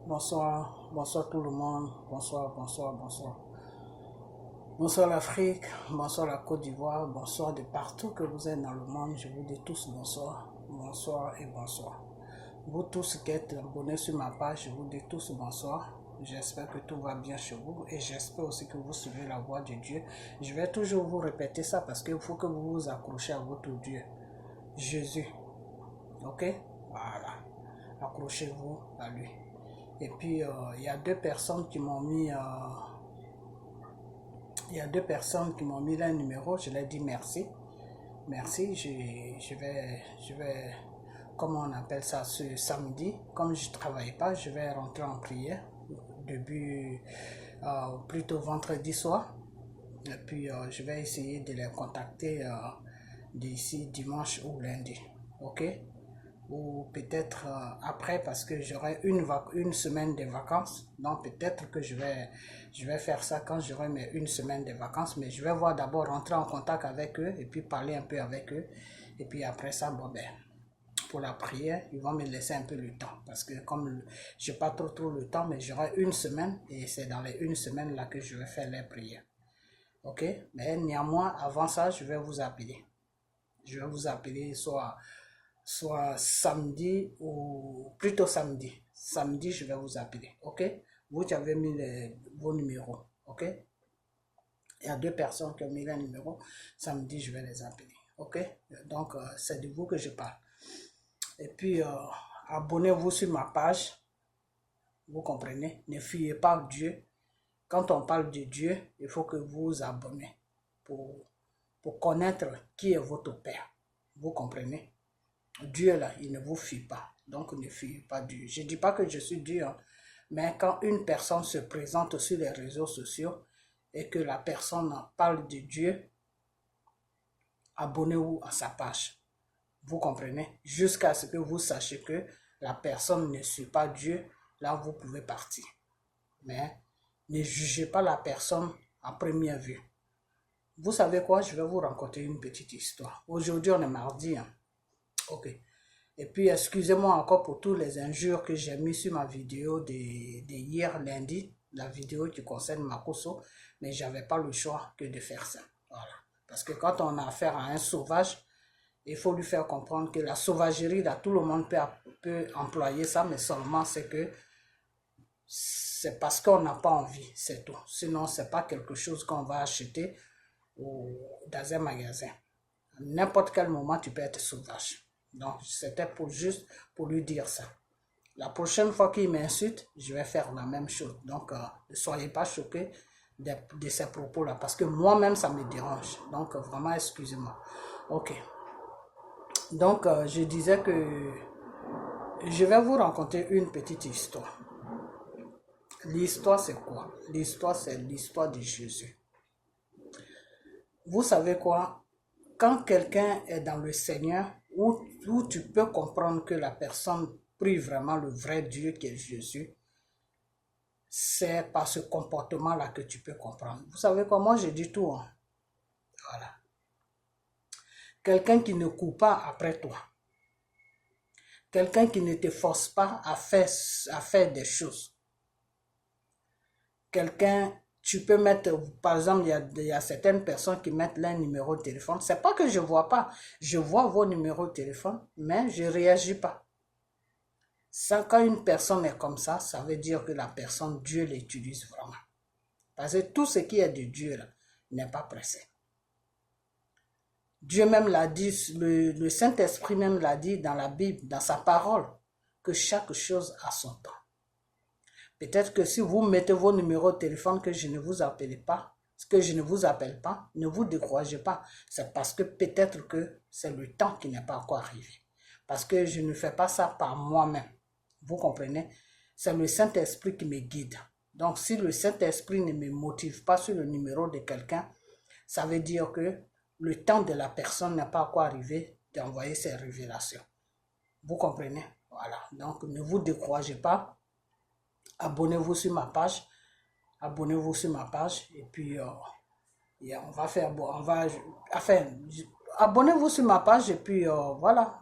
Bonsoir, bonsoir tout le monde, bonsoir, bonsoir, bonsoir. Bonsoir l'Afrique, bonsoir la Côte d'Ivoire, bonsoir de partout que vous êtes dans le monde. Je vous dis tous bonsoir, bonsoir et bonsoir. Vous tous qui êtes abonnés sur ma page, je vous dis tous bonsoir. J'espère que tout va bien chez vous et j'espère aussi que vous suivez la voie de Dieu. Je vais toujours vous répéter ça parce qu'il faut que vous vous accrochez à votre Dieu, Jésus. Ok? Voilà. Accrochez-vous à lui. Et puis, il y a deux personnes qui m'ont mis... il y a deux personnes qui m'ont mis leur numéro. Je leur dis merci. Merci. Je vais, comment on appelle ça, ce samedi. Comme je ne travaille pas, je vais rentrer en prière. Début, plutôt vendredi soir. Et puis, je vais essayer de les contacter d'ici dimanche ou lundi. Ok? Ou peut-être après parce que j'aurai une semaine de vacances. Donc peut-être que je vais faire ça quand j'aurai une semaine de vacances. Mais je vais voir d'abord rentrer en contact avec eux et puis parler un peu avec eux. Et puis après ça, bon ben, pour la prière, ils vont me laisser un peu le temps. Parce que comme je n'ai pas trop le temps, mais j'aurai une semaine. Et c'est dans les une semaine là que je vais faire les prières. Ok? Mais néanmoins, avant ça, je vais vous appeler. Je vais vous appeler soit samedi ou plutôt samedi. Samedi, je vais vous appeler. Ok? Vous avez mis vos numéros. Ok? Il y a deux personnes qui ont mis leur numéro. Samedi, je vais les appeler. Ok? Donc, c'est de vous que je parle. Et puis, abonnez-vous sur ma page. Vous comprenez? Ne fuyez pas Dieu. Quand on parle de Dieu, il faut que vous vous abonnez pour connaître qui est votre Père. Vous comprenez? Dieu là, il ne vous fuit pas. Donc ne fuyez pas Dieu. Je ne dis pas que je suis Dieu, hein, mais quand une personne se présente sur les réseaux sociaux et que la personne parle de Dieu, abonnez-vous à sa page. Vous comprenez? Jusqu'à ce que vous sachiez que la personne ne suit pas Dieu, là vous pouvez partir. Mais ne jugez pas la personne à première vue. Vous savez quoi? Je vais vous raconter une petite histoire. Aujourd'hui, on est mardi. Hein. Ok. Et puis, excusez-moi encore pour tous les injures que j'ai mis sur ma vidéo de hier lundi, la vidéo qui concerne Makosso, mais je n'avais pas le choix que de faire ça. Voilà. Parce que quand on a affaire à un sauvage, il faut lui faire comprendre que la sauvagerie, là, tout le monde peut employer ça, mais seulement c'est que c'est parce qu'on n'a pas envie, c'est tout. Sinon, ce n'est pas quelque chose qu'on va acheter dans un magasin. À n'importe quel moment, tu peux être sauvage. Donc, c'était juste pour lui dire ça. La prochaine fois qu'il m'insulte, je vais faire la même chose. Donc, ne soyez pas choqués de ces propos-là. Parce que moi-même, ça me dérange. Donc, vraiment, excusez-moi. Ok. Donc, je disais que je vais vous raconter une petite histoire. L'histoire, c'est quoi? L'histoire, c'est l'histoire de Jésus. Vous savez quoi? Quand quelqu'un est dans le Seigneur, où tu peux comprendre que la personne prie vraiment le vrai Dieu qui est Jésus, c'est par ce comportement-là que tu peux comprendre. Vous savez quoi? Moi, je dis tout. Hein? Voilà. Quelqu'un qui ne court pas après toi. Quelqu'un qui ne te force pas à faire des choses. Quelqu'un... Tu peux mettre, par exemple, il y a certaines personnes qui mettent leur numéro de téléphone. C'est pas que je vois pas. Je vois vos numéros de téléphone, mais je réagis pas. Ça, quand une personne est comme ça veut dire que la personne, Dieu l'utilise vraiment. Parce que tout ce qui est de Dieu, là, n'est pas pressé. Dieu même l'a dit, le Saint-Esprit même l'a dit dans la Bible, dans sa parole, que chaque chose a son temps. Peut-être que si vous mettez vos numéros de téléphone que je ne vous appelle pas, ne vous découragez pas. C'est parce que peut-être que c'est le temps qui n'est pas encore arrivé. Parce que je ne fais pas ça par moi-même. Vous comprenez? C'est le Saint-Esprit qui me guide. Donc si le Saint-Esprit ne me motive pas sur le numéro de quelqu'un, ça veut dire que le temps de la personne n'est pas encore arrivé d'envoyer ses révélations. Vous comprenez? Voilà. Donc ne vous découragez pas. Abonnez-vous sur ma page. Abonnez-vous sur ma page. Et puis, on va faire... Bon, abonnez-vous sur ma page. Et puis, voilà.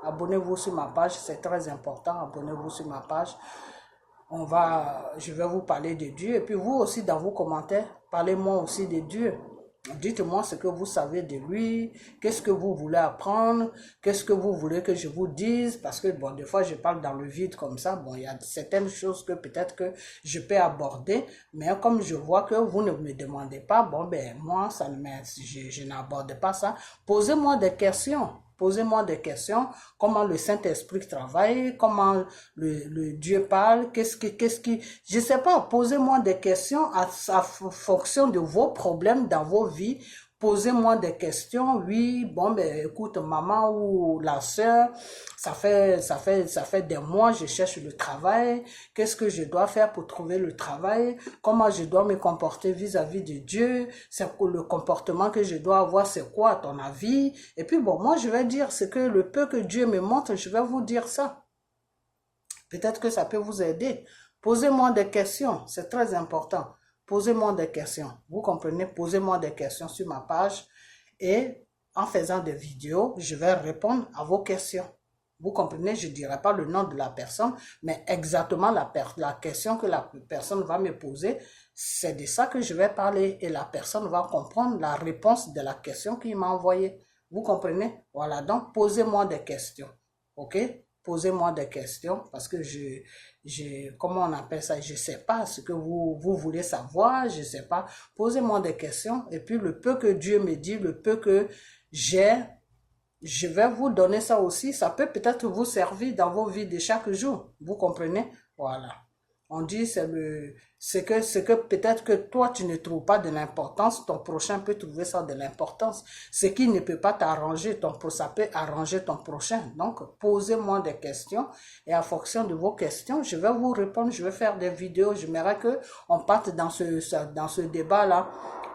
Abonnez-vous sur ma page. C'est très important. Abonnez-vous sur ma page. je vais vous parler de Dieu. Et puis vous aussi, dans vos commentaires, parlez-moi aussi de Dieu. Dites-moi ce que vous savez de lui, qu'est-ce que vous voulez apprendre, qu'est-ce que vous voulez que je vous dise, parce que bon, des fois je parle dans le vide comme ça, bon, il y a certaines choses que peut-être que je peux aborder, mais comme je vois que vous ne me demandez pas, bon, ben, moi, je n'aborde pas ça. Posez-moi des questions. Posez-moi des questions, comment le Saint-Esprit travaille, comment le Dieu parle, je sais pas, posez-moi des questions à fonction de vos problèmes dans vos vies. Posez-moi des questions, oui, bon, ben, écoute, maman ou la sœur, ça fait des mois, je cherche le travail, qu'est-ce que je dois faire pour trouver le travail, comment je dois me comporter vis-à-vis de Dieu, c'est le comportement que je dois avoir, c'est quoi à ton avis, et puis bon, moi je vais dire ce que le peu que Dieu me montre, je vais vous dire ça. Peut-être que ça peut vous aider. Posez-moi des questions, c'est très important. Posez-moi des questions. Vous comprenez? Posez-moi des questions sur ma page et en faisant des vidéos, je vais répondre à vos questions. Vous comprenez? Je ne dirai pas le nom de la personne, mais exactement la question que la personne va me poser, c'est de ça que je vais parler et la personne va comprendre la réponse de la question qu'il m'a envoyée. Vous comprenez? Voilà, donc posez-moi des questions. OK? Posez-moi des questions parce que comment on appelle ça, je sais pas ce que vous voulez savoir, je sais pas. Posez-moi des questions et puis le peu que Dieu me dit, le peu que j'ai, je vais vous donner ça aussi. Ça peut peut-être vous servir dans vos vies de chaque jour. Vous comprenez? Voilà. On dit c'est que peut-être que toi tu ne trouves pas de l'importance, ton prochain peut trouver ça de l'importance. Ce qui ne peut pas t'arranger, ça peut arranger ton prochain. Donc posez-moi des questions et en fonction de vos questions, je vais vous répondre, je vais faire des vidéos. J'aimerais que on parte dans ce débat là.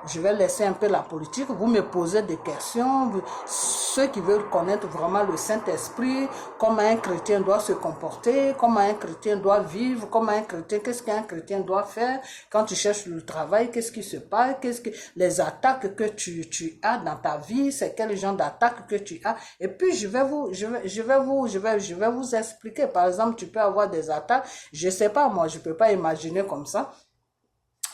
Je vais laisser un peu la politique, vous me posez des questions, ceux qui veulent connaître vraiment le Saint-Esprit, comment un chrétien doit se comporter, comment un chrétien doit vivre, comment un chrétien, qu'est-ce qu'un chrétien doit faire quand tu cherches le travail, qu'est-ce qui se passe, les attaques que tu as dans ta vie, c'est quel genre d'attaques que tu as, et puis je vais vous expliquer. Par exemple, tu peux avoir des attaques, je sais pas, moi, je peux pas imaginer comme ça.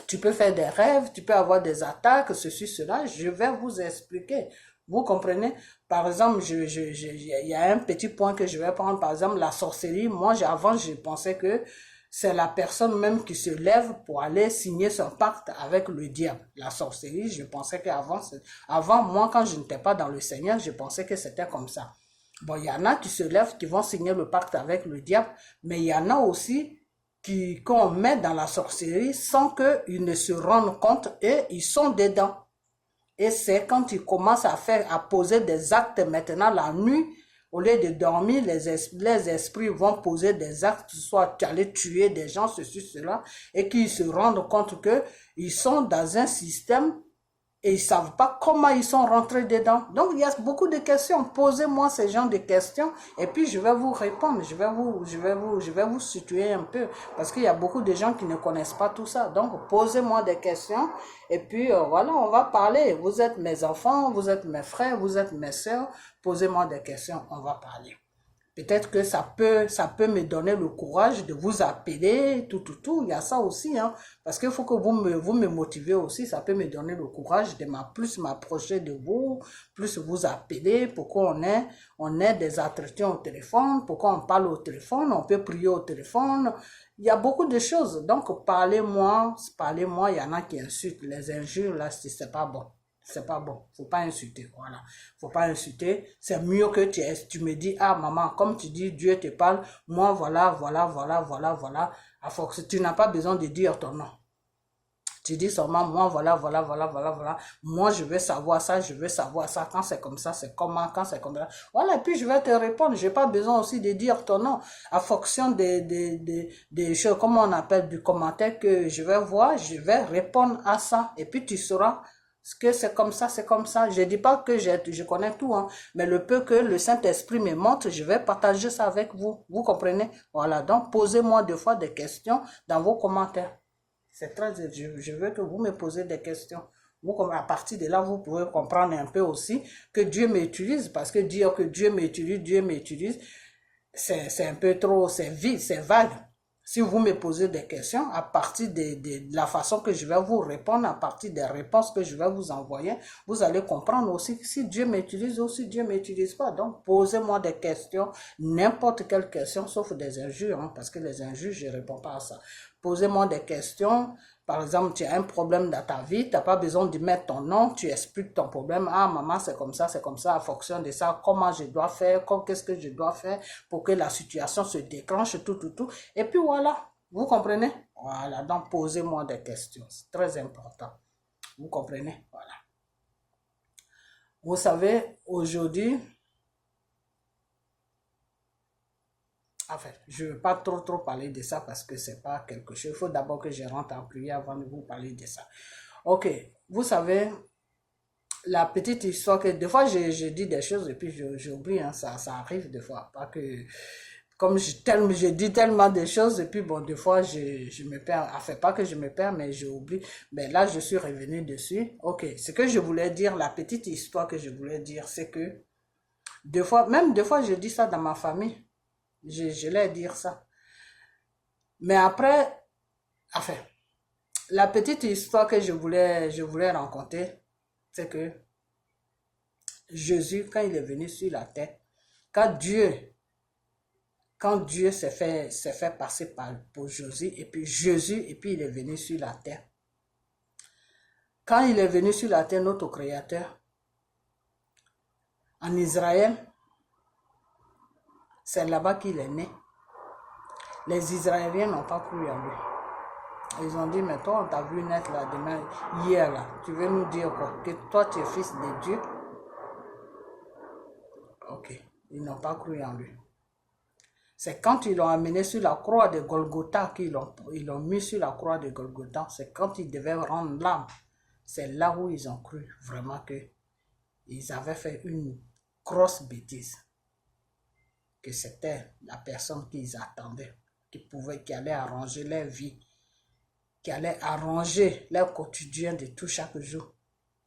Tu peux faire des rêves, tu peux avoir des attaques, ceci, cela. Je vais vous expliquer. Vous comprenez? Par exemple, il y a un petit point que je vais prendre. Par exemple, la sorcellerie. Moi, avant, je pensais que c'est la personne même qui se lève pour aller signer son pacte avec le diable. La sorcellerie, je pensais avant, moi, quand je n'étais pas dans le Seigneur, je pensais que c'était comme ça. Bon, il y en a qui se lèvent, qui vont signer le pacte avec le diable, mais il y en a aussi qu'on met dans la sorcellerie sans qu'ils ne se rendent compte et ils sont dedans. Et c'est quand ils commencent à poser des actes maintenant la nuit, au lieu de dormir, les esprits vont poser des actes, soit aller tuer des gens, ceci, cela, et qu'ils se rendent compte qu'ils sont dans un système et ils ne savent pas comment ils sont rentrés dedans. Donc, il y a beaucoup de questions. Posez-moi ces genres de questions et puis je vais vous répondre. Je vais vous situer un peu parce qu'il y a beaucoup de gens qui ne connaissent pas tout ça. Donc, posez-moi des questions et puis voilà, on va parler. Vous êtes mes enfants, vous êtes mes frères, vous êtes mes sœurs. Posez-moi des questions, on va parler. Peut-être que ça peut me donner le courage de vous appeler, tout. Il y a ça aussi, hein. Parce qu'il faut que vous me motivez aussi. Ça peut me donner le courage de plus m'approcher de vous, plus vous appeler, pourquoi on ait des entretiens au téléphone, pourquoi on parle au téléphone, on peut prier au téléphone. Il y a beaucoup de choses. Donc, parlez-moi, il y en a qui insultent. Les injures, là, c'est pas bon. C'est pas bon. Faut pas insulter. Voilà. Faut pas insulter. C'est mieux que tu me dis, ah, maman, comme tu dis, Dieu te parle, moi, voilà. À force, tu n'as pas besoin de dire ton nom. Tu dis seulement, moi, voilà. Moi, je veux savoir ça, Quand c'est comme ça, c'est comment, quand c'est comme ça. Voilà, et puis je vais te répondre. J'ai pas besoin aussi de dire ton nom. À fonction des choses, comment on appelle, du commentaire que je vais voir, je vais répondre à ça. Et puis tu sauras que c'est comme ça. Je dis pas que je connais tout, hein, mais le peu que le Saint-Esprit me montre, je vais partager ça avec vous. Vous comprenez? Voilà, donc posez-moi deux fois des questions dans vos commentaires. C'est très, je veux que vous me posez des questions. À partir de là, vous pouvez comprendre un peu aussi que Dieu m'utilise, parce que dire que Dieu m'utilise, c'est un peu trop, c'est vide, c'est vague. Si vous me posez des questions, à partir de la façon que je vais vous répondre, à partir des réponses que je vais vous envoyer, vous allez comprendre aussi si Dieu m'utilise ou si Dieu ne m'utilise pas. Donc, posez-moi des questions, n'importe quelle question, sauf des injures, hein, parce que les injures, je ne réponds pas à ça. Posez-moi des questions. Par exemple, tu as un problème dans ta vie, tu n'as pas besoin de mettre ton nom, tu expliques ton problème. Ah, maman, c'est comme ça, en fonction de ça, comment je dois faire, qu'est-ce que je dois faire pour que la situation se déclenche, tout. Et puis voilà, vous comprenez? Voilà, donc posez-moi des questions, c'est très important. Vous comprenez? Voilà. Vous savez, aujourd'hui, enfin, je ne veux pas trop parler de ça parce que c'est pas quelque chose. Il faut d'abord que je rentre en prière avant de vous parler de ça. Ok, vous savez, la petite histoire que des fois je dis des choses et puis j'oublie, hein, ça arrive des fois. Pas que, comme je dis tellement de choses et puis bon, des fois je me perds. Enfin, pas que je me perds, mais j'oublie. Mais là, je suis revenu dessus. Ok, ce que je voulais dire, la petite histoire que je voulais dire, c'est que même des fois, je dis ça dans ma famille. Je l'ai dire ça. Mais après, enfin, la petite histoire que je voulais raconter, c'est que Jésus, quand il est venu sur la terre, quand Dieu s'est fait passer pour Jésus, et puis il est venu sur la terre. Quand il est venu sur la terre, notre Créateur, en Israël, c'est là-bas qu'il est né. Les Israéliens n'ont pas cru en lui. Ils ont dit, mais toi, on t'a vu naître là demain, hier là. Tu veux nous dire quoi? Que toi, tu es fils de Dieu? Ok. Ils n'ont pas cru en lui. C'est quand ils l'ont amené sur la croix de Golgotha, ils l'ont mis sur la croix de Golgotha, c'est quand ils devaient rendre l'âme. C'est là où ils ont cru vraiment que ils avaient fait une grosse bêtise. Que c'était la personne qu'ils attendaient, qui allait arranger leur vie, qui allait arranger leur quotidien de tout chaque jour.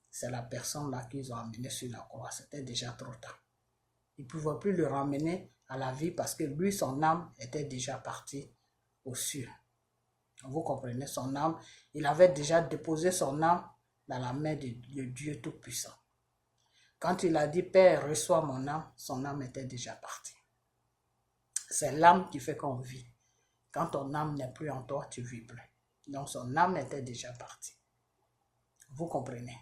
C'est la personne là qu'ils ont amené sur la croix. C'était déjà trop tard. Ils ne pouvaient plus le ramener à la vie parce que lui, son âme était déjà partie aux cieux. Vous comprenez, son âme, il avait déjà déposé son âme dans la main de Dieu Tout-Puissant. Quand il a dit, Père, reçois mon âme, son âme était déjà partie. C'est l'âme qui fait qu'on vit. Quand ton âme n'est plus en toi, tu ne vis plus. Donc son âme était déjà partie. Vous comprenez?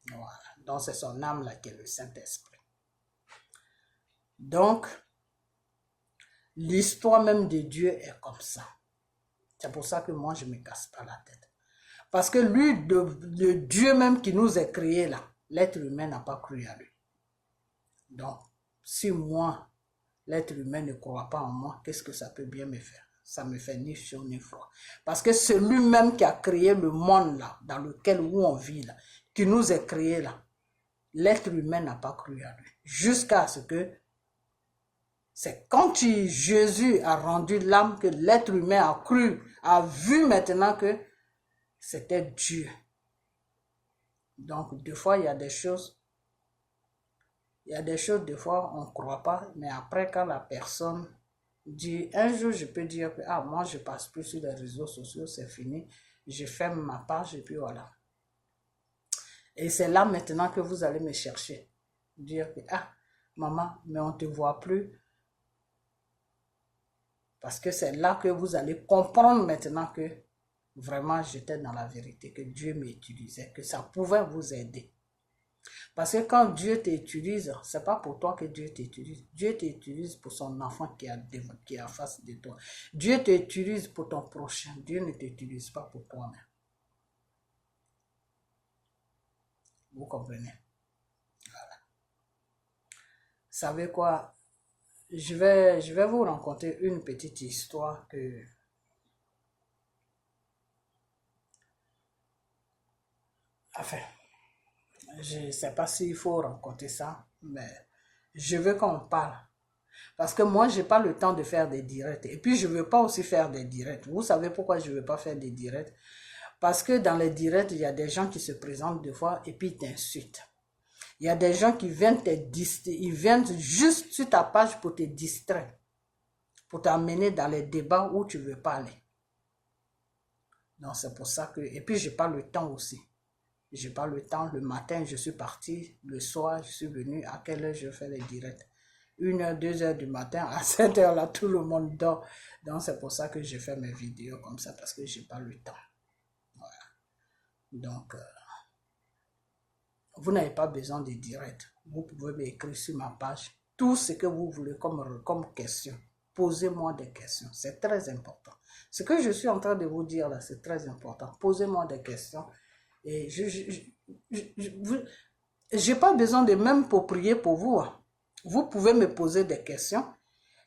Voilà. Donc c'est son âme là qui est le Saint-Esprit. Donc, l'histoire même de Dieu est comme ça. C'est pour ça que moi, je ne me casse pas la tête. Parce que lui, le Dieu même qui nous a créés là, l'être humain n'a pas cru à lui. Donc, si moi, l'être humain ne croit pas en moi, qu'est-ce que ça peut bien me faire? Ça me fait ni chaud ni froid. Parce que c'est lui-même qui a créé le monde là, dans lequel où on vit là, qui nous a créés là. L'être humain n'a pas cru à lui. Jusqu'à ce que c'est quand Jésus a rendu l'âme que l'être humain a cru, a vu maintenant que c'était Dieu. Donc, des fois, il y a des choses, des fois, on ne croit pas, mais après, quand la personne dit, un jour, je peux dire que, ah, moi, je ne passe plus sur les réseaux sociaux, c'est fini, je ferme ma page et puis voilà. Et c'est là maintenant que vous allez me chercher. Dire que, ah, maman, mais on ne te voit plus. Parce que c'est là que vous allez comprendre maintenant que vraiment j'étais dans la vérité, que Dieu m'utilisait, que ça pouvait vous aider. Parce que quand Dieu t'utilise, ce n'est pas pour toi que Dieu t'utilise. Dieu t'utilise pour son enfant qui est en face de toi. Dieu t'utilise pour ton prochain. Dieu ne t'utilise pas pour toi-même. Vous comprenez? Voilà. Vous savez quoi? Je vais vous raconter une petite histoire que... Enfin, je ne sais pas s'il faut raconter ça, mais je veux qu'on parle. Parce que moi, je n'ai pas le temps de faire des directs. Et puis, je ne veux pas aussi faire des directs. Vous savez pourquoi je ne veux pas faire des directs? Parce que dans les directs, il y a des gens qui se présentent des fois et puis ils t'insultent. Il y a des gens qui viennent ils viennent juste sur ta page pour te distraire. pour t'amener dans les débats où tu ne veux pas aller. Donc c'est pour ça que... Et puis je n'ai pas le temps aussi. Je n'ai pas le temps. Le matin, je suis parti. Le soir, je suis venu. À quelle heure je fais les directs? 1h, 2h du matin. À 7h, là, tout le monde dort. Donc c'est pour ça que je fais mes vidéos comme ça, parce que je n'ai pas le temps. Voilà. Donc, vous n'avez pas besoin de directs. Vous pouvez m'écrire sur ma page tout ce que vous voulez comme question. Posez-moi des questions. C'est très important. Ce que je suis en train de vous dire là, c'est très important. Posez-moi des questions. Et je n'ai pas besoin de même pour prier pour vous. Vous pouvez me poser des questions.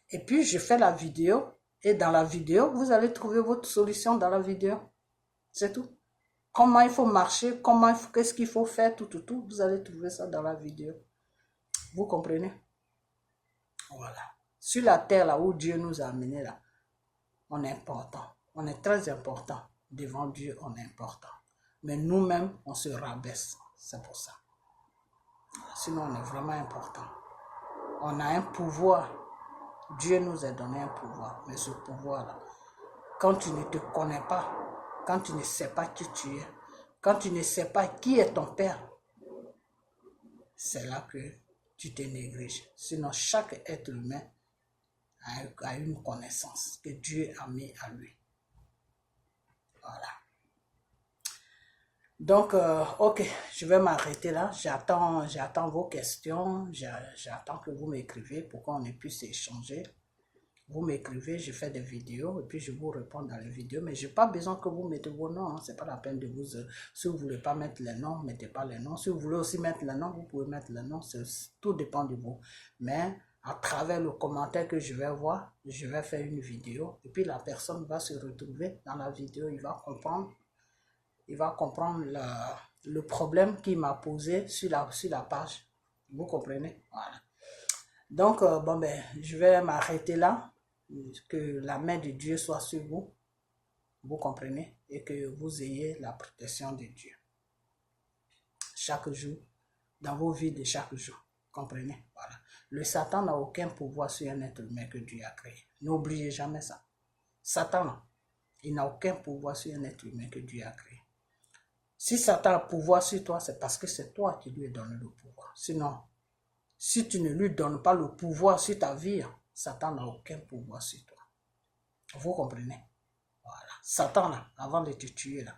Et puis, je fais la vidéo. Et dans la vidéo, vous allez trouver votre solution dans la vidéo. C'est tout. Comment il faut marcher, qu'est-ce qu'il faut faire, tout. Vous allez trouver ça dans la vidéo. Vous comprenez? Voilà. Sur la terre, là où Dieu nous a amenés, là, on est important. On est très important. Devant Dieu, on est important. Mais nous-mêmes, on se rabaisse. C'est pour ça. Sinon, on est vraiment important. On a un pouvoir. Dieu nous a donné un pouvoir. Mais ce pouvoir-là, quand tu ne te connais pas, quand tu ne sais pas qui tu es, quand tu ne sais pas qui est ton père, c'est là que tu te négliges. Sinon, chaque être humain a une connaissance que Dieu a mis à lui. Voilà. Donc, ok, je vais m'arrêter là. J'attends vos questions. J'attends que vous m'écrivez pour qu'on puisse échanger. Vous m'écrivez, je fais des vidéos et puis je vous réponds dans les vidéos. Mais je n'ai pas besoin que vous mettez vos noms. Ce n'est pas la peine de vous... si vous ne voulez pas mettre les noms, mettez pas les noms. Si vous voulez aussi mettre les noms, vous pouvez mettre les noms. Tout dépend de vous. Mais à travers le commentaire que je vais voir, je vais faire une vidéo. Et puis la personne va se retrouver dans la vidéo. Il va comprendre le problème qu'il m'a posé sur la page. Vous comprenez? Voilà. Donc, bon ben, je vais m'arrêter là. Que la main de Dieu soit sur vous. Vous comprenez? Et que vous ayez la protection de Dieu. Chaque jour, dans vos vies de chaque jour. Comprenez? Voilà. Le Satan n'a aucun pouvoir sur un être humain que Dieu a créé. N'oubliez jamais ça. Satan, il n'a aucun pouvoir sur un être humain que Dieu a créé. Si Satan a pouvoir sur toi, c'est parce que c'est toi qui lui donnes le pouvoir. Sinon, si tu ne lui donnes pas le pouvoir sur ta vie, Satan n'a aucun pouvoir sur toi. Vous comprenez? Voilà. Satan, là, avant de te tuer, là,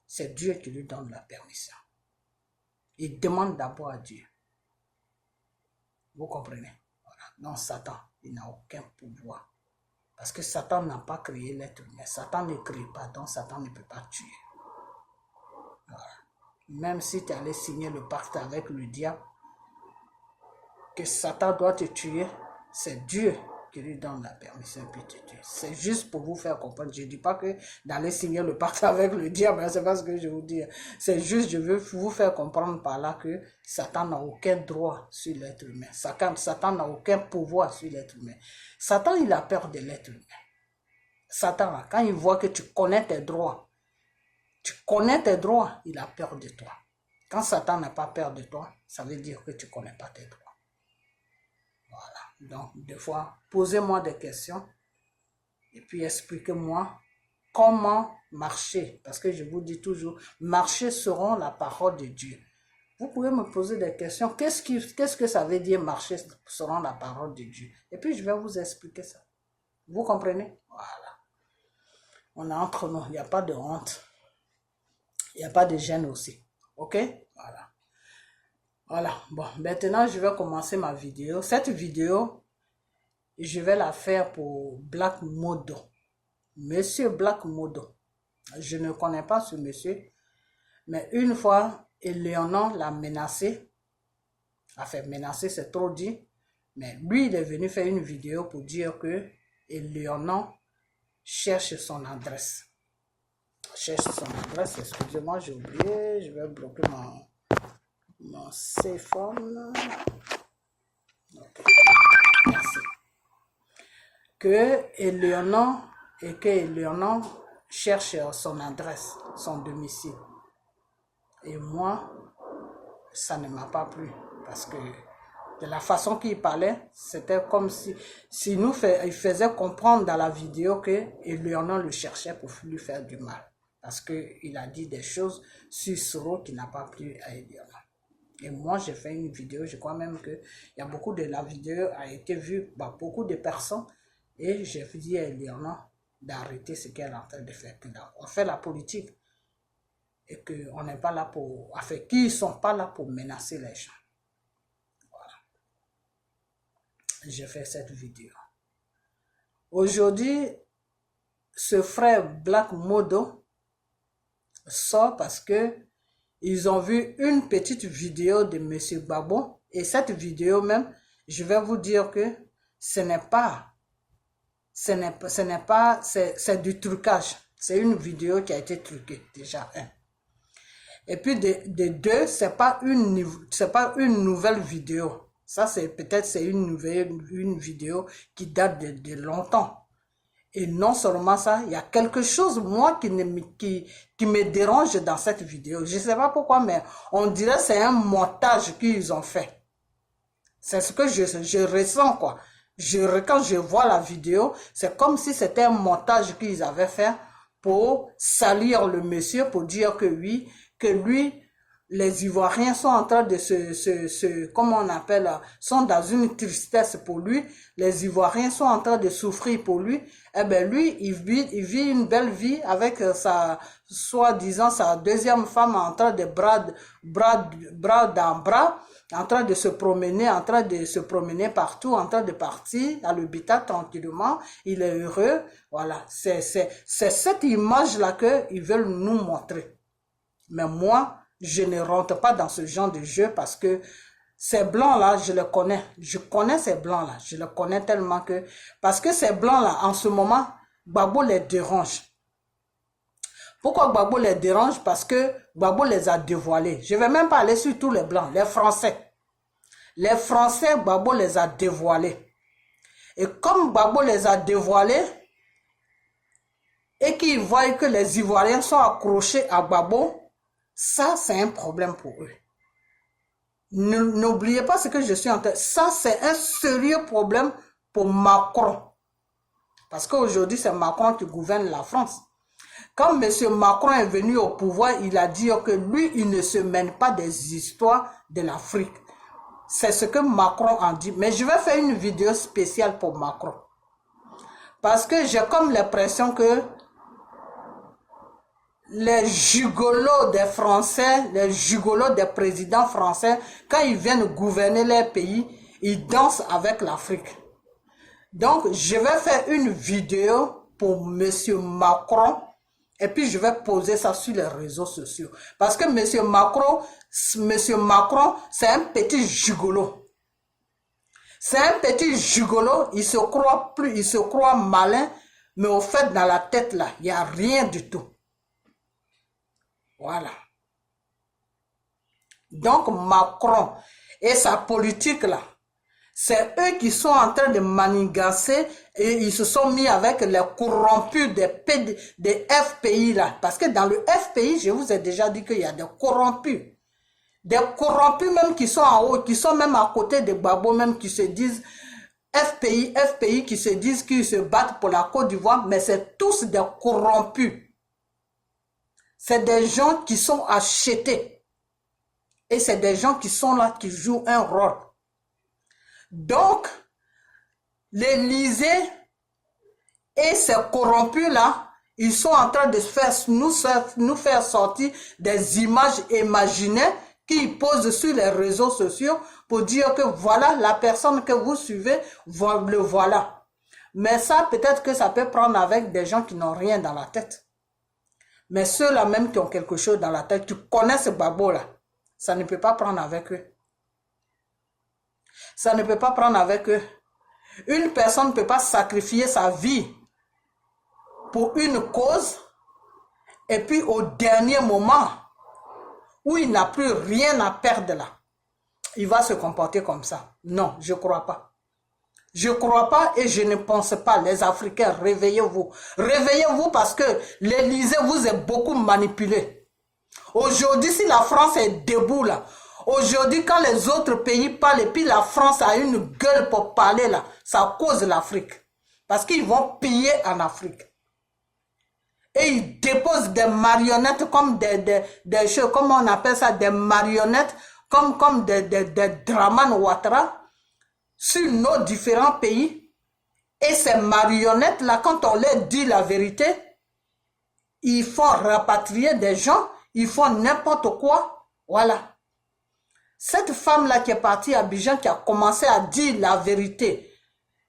c'est Dieu qui lui donne la permission. Il demande d'abord à Dieu. Vous comprenez? Voilà. Non, Satan, il n'a aucun pouvoir. Parce que Satan n'a pas créé l'être humain. Satan ne crée pas, donc Satan ne peut pas tuer. Voilà. Même si tu allais signer le pacte avec le diable, que Satan doit te tuer, c'est Dieu qui lui donne la permission puis te tuer. C'est juste pour vous faire comprendre. Je ne dis pas que d'aller signer le pacte avec le diable, c'est pas ce que je vous dis. C'est juste, je veux vous faire comprendre par là que Satan n'a aucun droit sur l'être humain. Satan n'a aucun pouvoir sur l'être humain. Satan, il a peur de l'être humain. Satan, quand il voit que tu connais tes droits, il a peur de toi. Quand Satan n'a pas peur de toi, ça veut dire que tu ne connais pas tes droits. Voilà. Donc, des fois, posez-moi des questions et puis expliquez-moi comment marcher. Parce que je vous dis toujours, marcher selon la parole de Dieu. Vous pouvez me poser des questions. Qu'est-ce que ça veut dire marcher selon la parole de Dieu? Et puis, je vais vous expliquer ça. Vous comprenez? Voilà. On est entre nous. Il n'y a pas de honte. Il n'y a pas de gêne aussi. OK? Voilà. Voilà, bon, maintenant je vais commencer ma vidéo. Cette vidéo, je vais la faire pour Black Modo. Monsieur Black Modo. Je ne connais pas ce monsieur, mais une fois, Eleonore l'a menacé. Enfin, menacé, c'est trop dit. Mais lui, il est venu faire une vidéo pour dire que Eleonore cherche son adresse. Cherche son adresse, excusez-moi, j'ai oublié. Je vais bloquer mon C-phone. Okay. Merci. Que Eleonore cherche son adresse, son domicile. Et moi, ça ne m'a pas plu parce que De la façon qu'il parlait, c'était comme si il faisait comprendre dans la vidéo que Eleonore le cherchait pour lui faire du mal. Parce qu'il a dit des choses sur Soro qui n'a pas plu à Eleonore. Et moi, j'ai fait une vidéo, je crois même que il y a beaucoup de la vidéo a été vue par beaucoup de personnes. Et j'ai dit à Eleonore d'arrêter ce qu'elle est en train de faire. On fait la politique et qu'on n'est pas là pour... Enfin, qu'ils ne sont pas là pour menacer les gens. Voilà. J'ai fait cette vidéo. Aujourd'hui, ce frère Black Modo sort parce que ils ont vu une petite vidéo de M. Gbagbo. Et cette vidéo même, je vais vous dire que c'est du trucage. C'est une vidéo qui a été truquée, déjà. Et puis, de deux, c'est pas une nouvelle vidéo. Ça, peut-être une vidéo qui date de longtemps. Et non seulement ça, il y a quelque chose, moi, qui me dérange dans cette vidéo. Je ne sais pas pourquoi, mais on dirait que c'est un montage qu'ils ont fait. C'est ce que je ressens, quoi. Quand je vois la vidéo, c'est comme si c'était un montage qu'ils avaient fait pour salir le monsieur, pour dire que oui, que lui, les Ivoiriens sont en train de comment on appelle, sont dans une tristesse pour lui. Les Ivoiriens sont en train de souffrir pour lui. Eh ben lui, il vit une belle vie avec soi-disant sa deuxième femme en train de bras dans bras, en train de se promener partout, en train de partir à l'hôpital tranquillement. Il est heureux. Voilà. C'est cette image-là qu'ils veulent nous montrer. Mais moi, je ne rentre pas dans ce genre de jeu parce que ces blancs-là, je les connais. Je connais ces blancs-là. Je les connais tellement que... Parce que ces blancs-là, en ce moment, Gbagbo les dérange. Pourquoi Gbagbo les dérange? Parce que Gbagbo les a dévoilés. Je ne vais même pas aller sur tous les blancs, les Français. Les Français, Gbagbo les a dévoilés. Et comme Gbagbo les a dévoilés, et qu'ils voient que les Ivoiriens sont accrochés à Gbagbo, ça, c'est un problème pour eux. N'oubliez pas ce que je suis en train... Ça, c'est un sérieux problème pour Macron. Parce qu'aujourd'hui, c'est Macron qui gouverne la France. Quand M. Macron est venu au pouvoir, il a dit que lui, il ne se mène pas des histoires de l'Afrique. C'est ce que Macron a dit. Mais je vais faire une vidéo spéciale pour Macron. Parce que j'ai comme l'impression que les gigolos des Français, les gigolos des présidents français, quand ils viennent gouverner leur pays, ils dansent avec l'Afrique. Donc, je vais faire une vidéo pour M. Macron et puis je vais poser ça sur les réseaux sociaux. Parce que M. Macron, c'est un petit gigolo. C'est un petit gigolo, il se croit malin, mais au fait, dans la tête là, il n'y a rien du tout. Voilà. Donc Macron et sa politique là, c'est eux qui sont en train de manigancer et ils se sont mis avec les corrompus des FPI là. Parce que dans le FPI, je vous ai déjà dit qu'il y a des corrompus. Des corrompus même qui sont en haut, qui sont même à côté de Gbagbo, même qui se disent FPI, qui se disent qu'ils se battent pour la Côte d'Ivoire, mais c'est tous des corrompus. C'est des gens qui sont achetés. Et c'est des gens qui sont là, qui jouent un rôle. Donc, l'Élysée et ces corrompus-là, ils sont en train de nous faire sortir des images imaginaires qu'ils posent sur les réseaux sociaux pour dire que voilà la personne que vous suivez, le voilà. Mais ça, peut-être que ça peut prendre avec des gens qui n'ont rien dans la tête. Mais ceux-là même qui ont quelque chose dans la tête, qui connaissent ce Gbagbo-là, ça ne peut pas prendre avec eux. Ça ne peut pas prendre avec eux. Une personne ne peut pas sacrifier sa vie pour une cause et puis au dernier moment où il n'a plus rien à perdre là, il va se comporter comme ça. Non, je ne crois pas. Je ne crois pas et je ne pense pas. Les Africains, réveillez-vous. Réveillez-vous parce que l'Élysée vous est beaucoup manipulé. Aujourd'hui, si la France est debout là, Aujourd'hui, quand les autres pays parlent et puis la France a une gueule pour parler là, ça cause l'Afrique. Parce qu'ils vont piller en Afrique. Et ils déposent des marionnettes comme des choses, comment on appelle ça, des marionnettes, comme des Dramane Ouattara sur nos différents pays. Et ces marionnettes-là, quand on leur dit la vérité, ils font rapatrier des gens, ils font n'importe quoi. Voilà. Cette femme-là qui est partie à Abidjan, qui a commencé à dire la vérité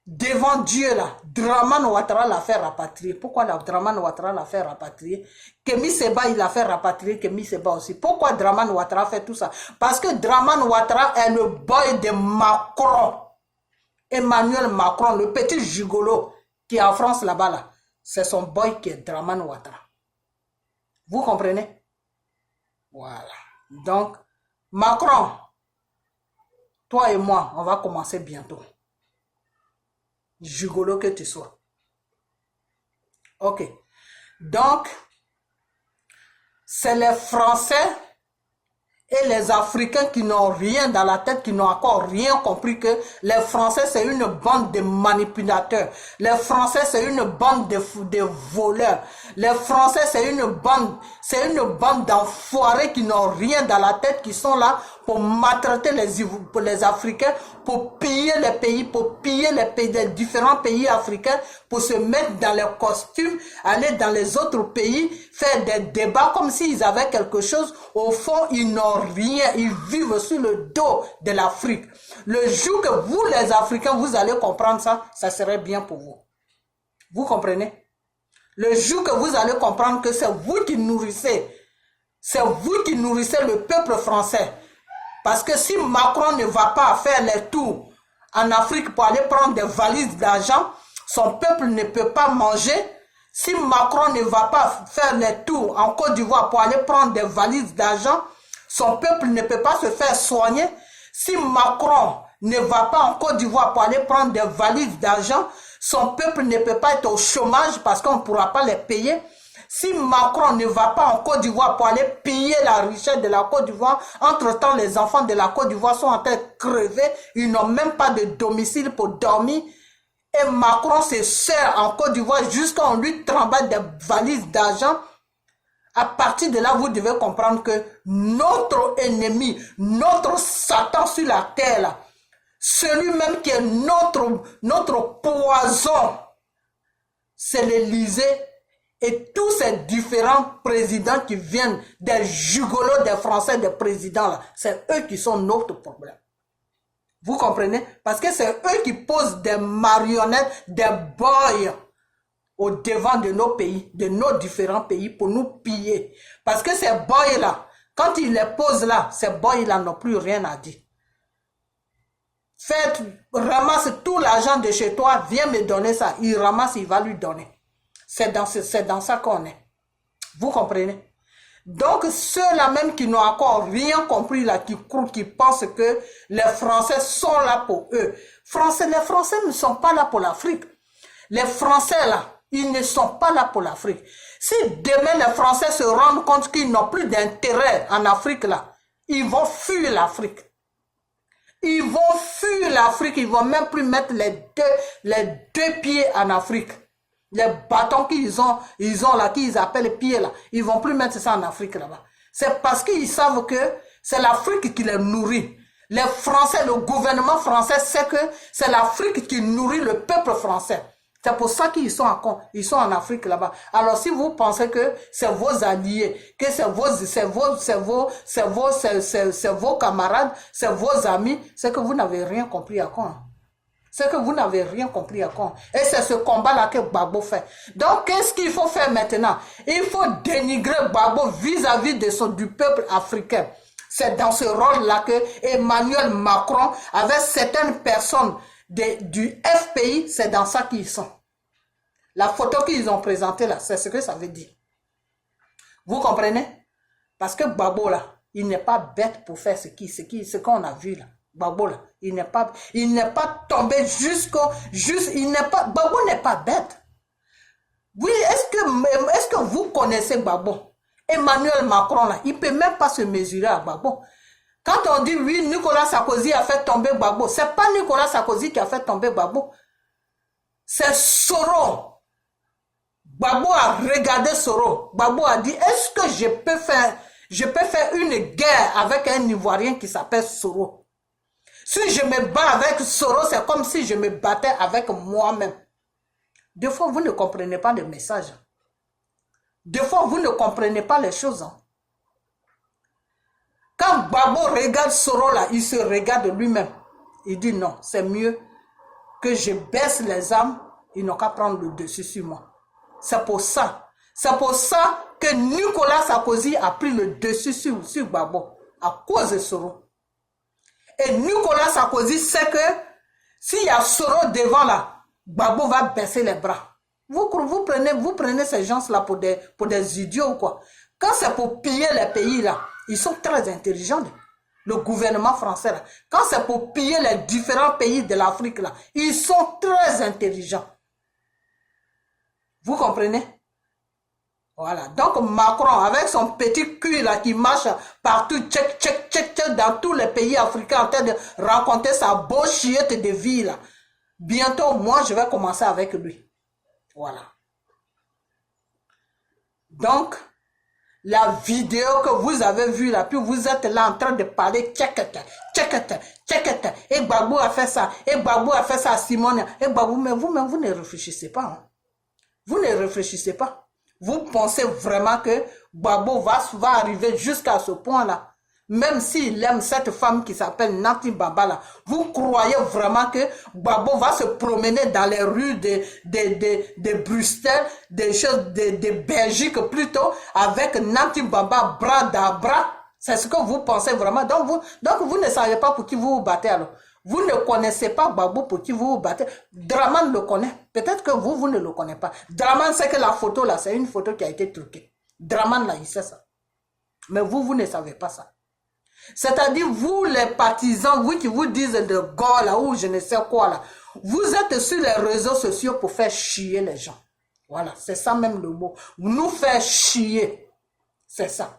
devant Dieu, là, Dramane Ouattara l'a fait rapatrier. Pourquoi Dramane Ouattara l'a fait rapatrier? Kémi Seba, il l'a fait rapatrier Kémi Seba aussi. Pourquoi Dramane Ouattara fait tout ça? Parce que Dramane Ouattara est le boy de Macron. Emmanuel Macron, le petit gigolo qui est en France là-bas, là, c'est son boy qui est Dramane Ouattara. Vous comprenez? Voilà. Donc, Macron, toi et moi, on va commencer bientôt. Gigolo que tu sois. Ok. Donc, c'est les Français et les Africains qui n'ont rien dans la tête, qui n'ont encore rien compris que les Français, c'est une bande de manipulateurs. Les Français, c'est une bande de voleurs. Les Français, c'est une bande d'enfoirés qui n'ont rien dans la tête, qui sont là pour maltraiter les Africains, pour piller les pays, pour piller les pays, les différents pays africains, pour se mettre dans leurs costumes, aller dans les autres pays, faire des débats comme s'ils avaient quelque chose. Au fond, ils n'ont rien, ils vivent sur le dos de l'Afrique. Le jour que vous, les Africains, vous allez comprendre ça, ça serait bien pour vous. Vous comprenez? Le jour que vous allez comprendre que c'est vous qui nourrissez le peuple français. Parce que si Macron ne va pas faire les tours en Afrique pour aller prendre des valises d'argent, son peuple ne peut pas manger. Si Macron ne va pas faire les tours en Côte d'Ivoire pour aller prendre des valises d'argent, son peuple ne peut pas se faire soigner. Si Macron ne va pas en Côte d'Ivoire pour aller prendre des valises d'argent, son peuple ne peut pas être au chômage parce qu'on ne pourra pas les payer. Si Macron ne va pas en Côte d'Ivoire pour aller piller la richesse de la Côte d'Ivoire, entre-temps, les enfants de la Côte d'Ivoire sont en train de crever. Ils n'ont même pas de domicile pour dormir. Et Macron se sert en Côte d'Ivoire jusqu'à on lui trimballe des valises d'argent. À partir de là, vous devez comprendre que notre ennemi, notre Satan sur la terre, là, celui même qui est notre poison, c'est l'Élysée. Et tous ces différents présidents qui viennent des gigolos des Français, des présidents, là, c'est eux qui sont notre problème. Vous comprenez? Parce que c'est eux qui posent des marionnettes, des boys au devant de nos pays, de nos différents pays pour nous piller. Parce que ces boys-là, quand ils les posent là, ces boys-là n'ont plus rien à dire. Faites, ramasse tout l'argent de chez toi, viens me donner ça. Il ramasse, il va lui donner. C'est dans ça qu'on est. Vous comprenez? Donc, ceux-là même qui n'ont encore rien compris, là, qui pensent que les Français sont là pour eux. Les Français ne sont pas là pour l'Afrique. Les Français, là, ils ne sont pas là pour l'Afrique. Si demain les Français se rendent compte qu'ils n'ont plus d'intérêt en Afrique, là, ils vont fuir l'Afrique. Ils vont fuir l'Afrique. Ils vont même plus mettre les deux pieds en Afrique. Les bâtons qu'ils ont là, qu'ils appellent pieds là, ils vont plus mettre ça en Afrique là-bas. C'est parce qu'ils savent que c'est l'Afrique qui les nourrit. Les Français, le gouvernement français sait que c'est l'Afrique qui nourrit le peuple français. C'est pour ça qu'ils sont en Afrique là-bas. Alors si vous pensez que c'est vos alliés, que c'est vos camarades, c'est vos amis, c'est que vous n'avez rien compris à quoi. C'est que vous n'avez rien compris à quoi. Et c'est ce combat-là que Gbagbo fait. Donc, qu'est-ce qu'il faut faire maintenant? Il faut dénigrer Gbagbo vis-à-vis du peuple africain. C'est dans ce rôle-là que Emmanuel Macron, avec certaines personnes du FPI, c'est dans ça qu'ils sont. La photo qu'ils ont présentée là, c'est ce que ça veut dire. Vous comprenez? Parce que Gbagbo là, il n'est pas bête pour faire ce qu'on a vu là. Gbagbo là, il n'est pas tombé Gbagbo n'est pas bête. Oui, est-ce que vous connaissez Gbagbo? Emmanuel Macron là, il peut même pas se mesurer à Gbagbo. Quand on dit oui, Nicolas Sarkozy a fait tomber Gbagbo, c'est pas Nicolas Sarkozy qui a fait tomber Gbagbo. C'est Soro. Gbagbo a regardé Soro. Gbagbo a dit, est-ce que je peux faire une guerre avec un Ivoirien qui s'appelle Soro? Si je me bats avec Soro, c'est comme si je me battais avec moi-même. Des fois, vous ne comprenez pas le message. Des fois, vous ne comprenez pas les choses. Quand Gbagbo regarde Soro là, il se regarde lui-même. Il dit non, c'est mieux que je baisse les armes, ils n'ont qu'à prendre le dessus sur moi. C'est pour ça. C'est pour ça que Nicolas Sarkozy a pris le dessus sur Gbagbo, à cause de Soro. Et Nicolas Sarkozy sait que s'il y a Soro devant là, Gbagbo va baisser les bras. Vous prenez ces gens-là pour des idiots ou quoi. Quand c'est pour piller les pays là, ils sont très intelligents. Le gouvernement français là. Quand c'est pour piller les différents pays de l'Afrique là, ils sont très intelligents. Vous comprenez? Voilà. Donc Macron, avec son petit cul là qui marche partout, check, dans tous les pays africains en train de raconter sa bullshit de vie là. Bientôt, moi, je vais commencer avec lui. Voilà. Donc, la vidéo que vous avez vue là, puis vous êtes là en train de parler, check it, et Gbagbo a fait ça, et Gbagbo a fait ça à Simone, et Gbagbo, mais vous-même, vous ne réfléchissez pas. Hein? Vous ne réfléchissez pas. Vous pensez vraiment que Gbagbo va arriver jusqu'à ce point-là. Même s'il aime cette femme qui s'appelle Nati Babala, vous croyez vraiment que Gbagbo va se promener dans les rues de Bruxelles, des choses de Belgique plutôt, avec Nati Baba bras à bras? C'est ce que vous pensez vraiment. Donc vous ne savez pas pour qui vous vous battez alors. Vous ne connaissez pas Gbagbo pour qui vous vous battez. Draman le connaît. Peut-être que vous ne le connaissez pas. Draman sait que la photo là, c'est une photo qui a été truquée. Draman là, il sait ça. Mais vous ne savez pas ça. C'est-à-dire, vous les partisans, vous qui vous disent de gaulle là, ou je ne sais quoi là, vous êtes sur les réseaux sociaux pour faire chier les gens. Voilà, c'est ça même le mot. Nous faire chier. C'est ça.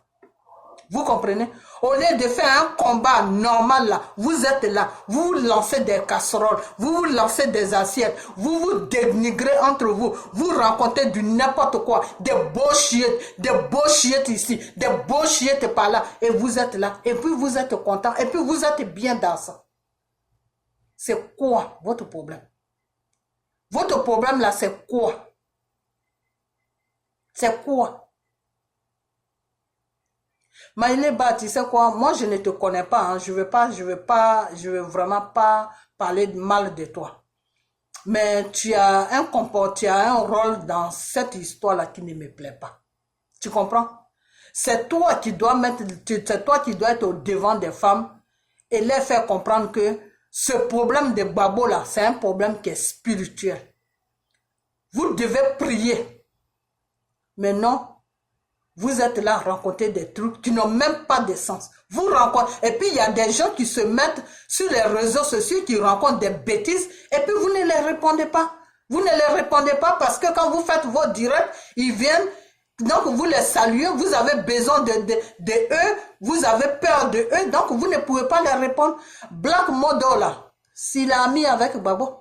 Vous comprenez? Au lieu de faire un combat normal là, vous êtes là, vous lancez des casseroles, vous lancez des assiettes, vous dénigrez entre vous, vous racontez du n'importe quoi, des bullshit ici, des bullshit par là, et vous êtes là, et puis vous êtes content, et puis vous êtes bien dans ça. C'est quoi votre problème? Votre problème là, c'est quoi? C'est quoi? Maïleba, tu sais quoi, moi je ne te connais pas, hein. Je veux vraiment pas parler mal de toi. Mais tu as un rôle dans cette histoire-là qui ne me plaît pas. Tu comprends? C'est toi qui dois être au devant des femmes et les faire comprendre que ce problème de Gbagbo là, c'est un problème qui est spirituel. Vous devez prier. Mais non. Vous êtes là à raconter des trucs qui n'ont même pas de sens. Vous rencontrez. Et puis, il y a des gens qui se mettent sur les réseaux sociaux, qui racontent des bêtises, et puis vous ne les répondez pas. Vous ne les répondez pas parce que quand vous faites vos directs, ils viennent, donc vous les saluez, vous avez besoin de eux, vous avez peur de eux, donc vous ne pouvez pas les répondre. Black Modo, là, s'il a mis avec Gbagbo,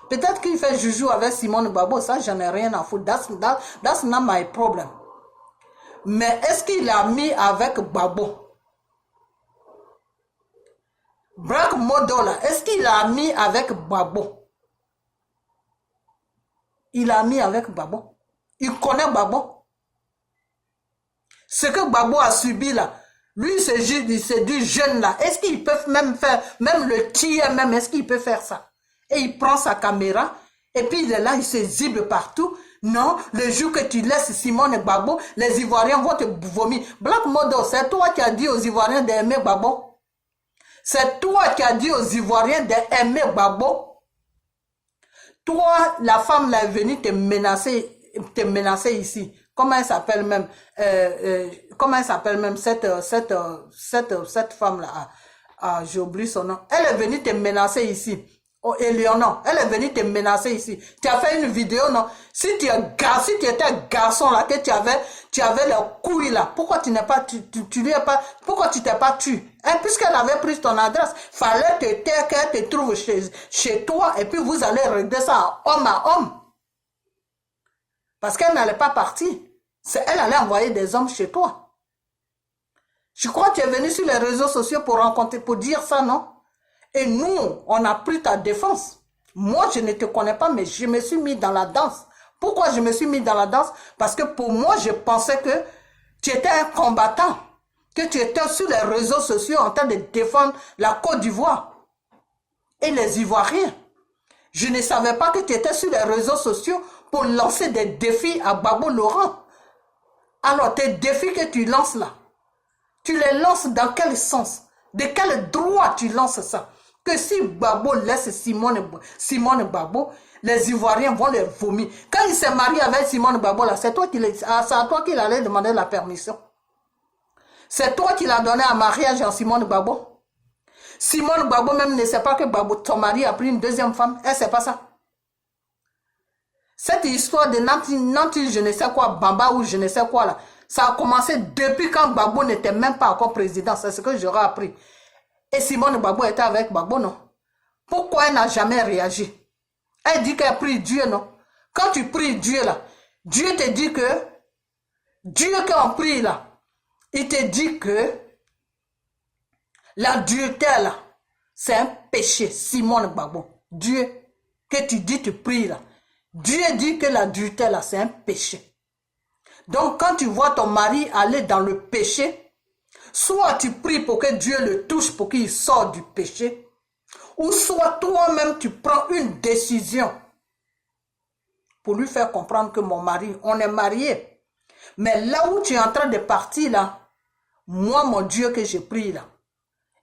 peut-être qu'il fait joujou avec Simone Gbagbo, ça j'en ai rien à foutre. That's not my problem. Mais est-ce qu'il a mis avec Gbagbo? Black Modo là, est-ce qu'il a mis avec Gbagbo? Il a mis avec Gbagbo. Il connaît Gbagbo. Ce que Gbagbo a subi là, lui il se dit jeune là, est-ce qu'ils peuvent même faire, même le tir même, est-ce qu'il peut faire ça? Et il prend sa caméra, et puis il est là, il se zibe partout. Non, le jour que tu laisses Simone Gbagbo, les Ivoiriens vont te vomir. Black Modo, c'est toi qui as dit aux Ivoiriens d'aimer Gbagbo. C'est toi qui as dit aux Ivoiriens d'aimer Gbagbo. Toi, la femme là est venue te menacer ici. Comment elle s'appelle même? Comment elle s'appelle même cette femme là? Ah, j'ai oublié son nom. Elle est venue te menacer ici. Oh, Éléonore, elle est venue te menacer ici. Tu as fait une vidéo, non? Si tu étais un garçon là, que tu avais les couilles là, pourquoi tu n'es pas, tu lui as pas, pourquoi tu t'es pas tué? Hein, puisqu'elle avait pris ton adresse, fallait te taire qu'elle te trouve chez toi et puis vous allez régler ça homme à homme. Parce qu'elle n'allait pas partir. Elle allait envoyer des hommes chez toi. Je crois que tu es venu sur les réseaux sociaux pour rencontrer, pour dire ça, non? Et nous, on a pris ta défense. Moi, je ne te connais pas, mais je me suis mis dans la danse. Pourquoi je me suis mis dans la danse? Parce que pour moi, je pensais que tu étais un combattant. Que tu étais sur les réseaux sociaux en train de défendre la Côte d'Ivoire. Et les Ivoiriens. Je ne savais pas que tu étais sur les réseaux sociaux pour lancer des défis à Gbagbo Laurent. Alors, tes défis que tu lances là, tu les lances dans quel sens? De quel droit tu lances ça? Que si Gbagbo laisse Simone Gbagbo, les Ivoiriens vont les vomir. Quand il s'est marié avec Simone Gbagbo, c'est à toi qu'il allait demander la permission. C'est toi qui l'as donné en mariage à Simone Gbagbo. Simone Gbagbo même ne sait pas que ton mari a pris une deuxième femme. Elle ne sait pas ça. Cette histoire de Nanti, je ne sais quoi, Bamba ou je ne sais quoi là, ça a commencé depuis quand Gbagbo n'était même pas encore président. C'est ce que j'aurais appris. Et Simone Gbagbo était avec Gbagbo, non? Pourquoi elle n'a jamais réagi? Elle dit qu'elle prie Dieu, non? Quand tu pries Dieu, là, Dieu te dit que, Dieu qu'on prie, là, il te dit que l'adultère, là, c'est un péché, Simone Gbagbo. Dieu, que tu dis, tu pries, là. Dieu dit que l'adultère, là, c'est un péché. Donc, quand tu vois ton mari aller dans le péché, soit tu pries pour que Dieu le touche pour qu'il sorte du péché, ou soit toi-même tu prends une décision pour lui faire comprendre que mon mari, on est mariés. Mais là où tu es en train de partir là, moi mon Dieu que je prie là,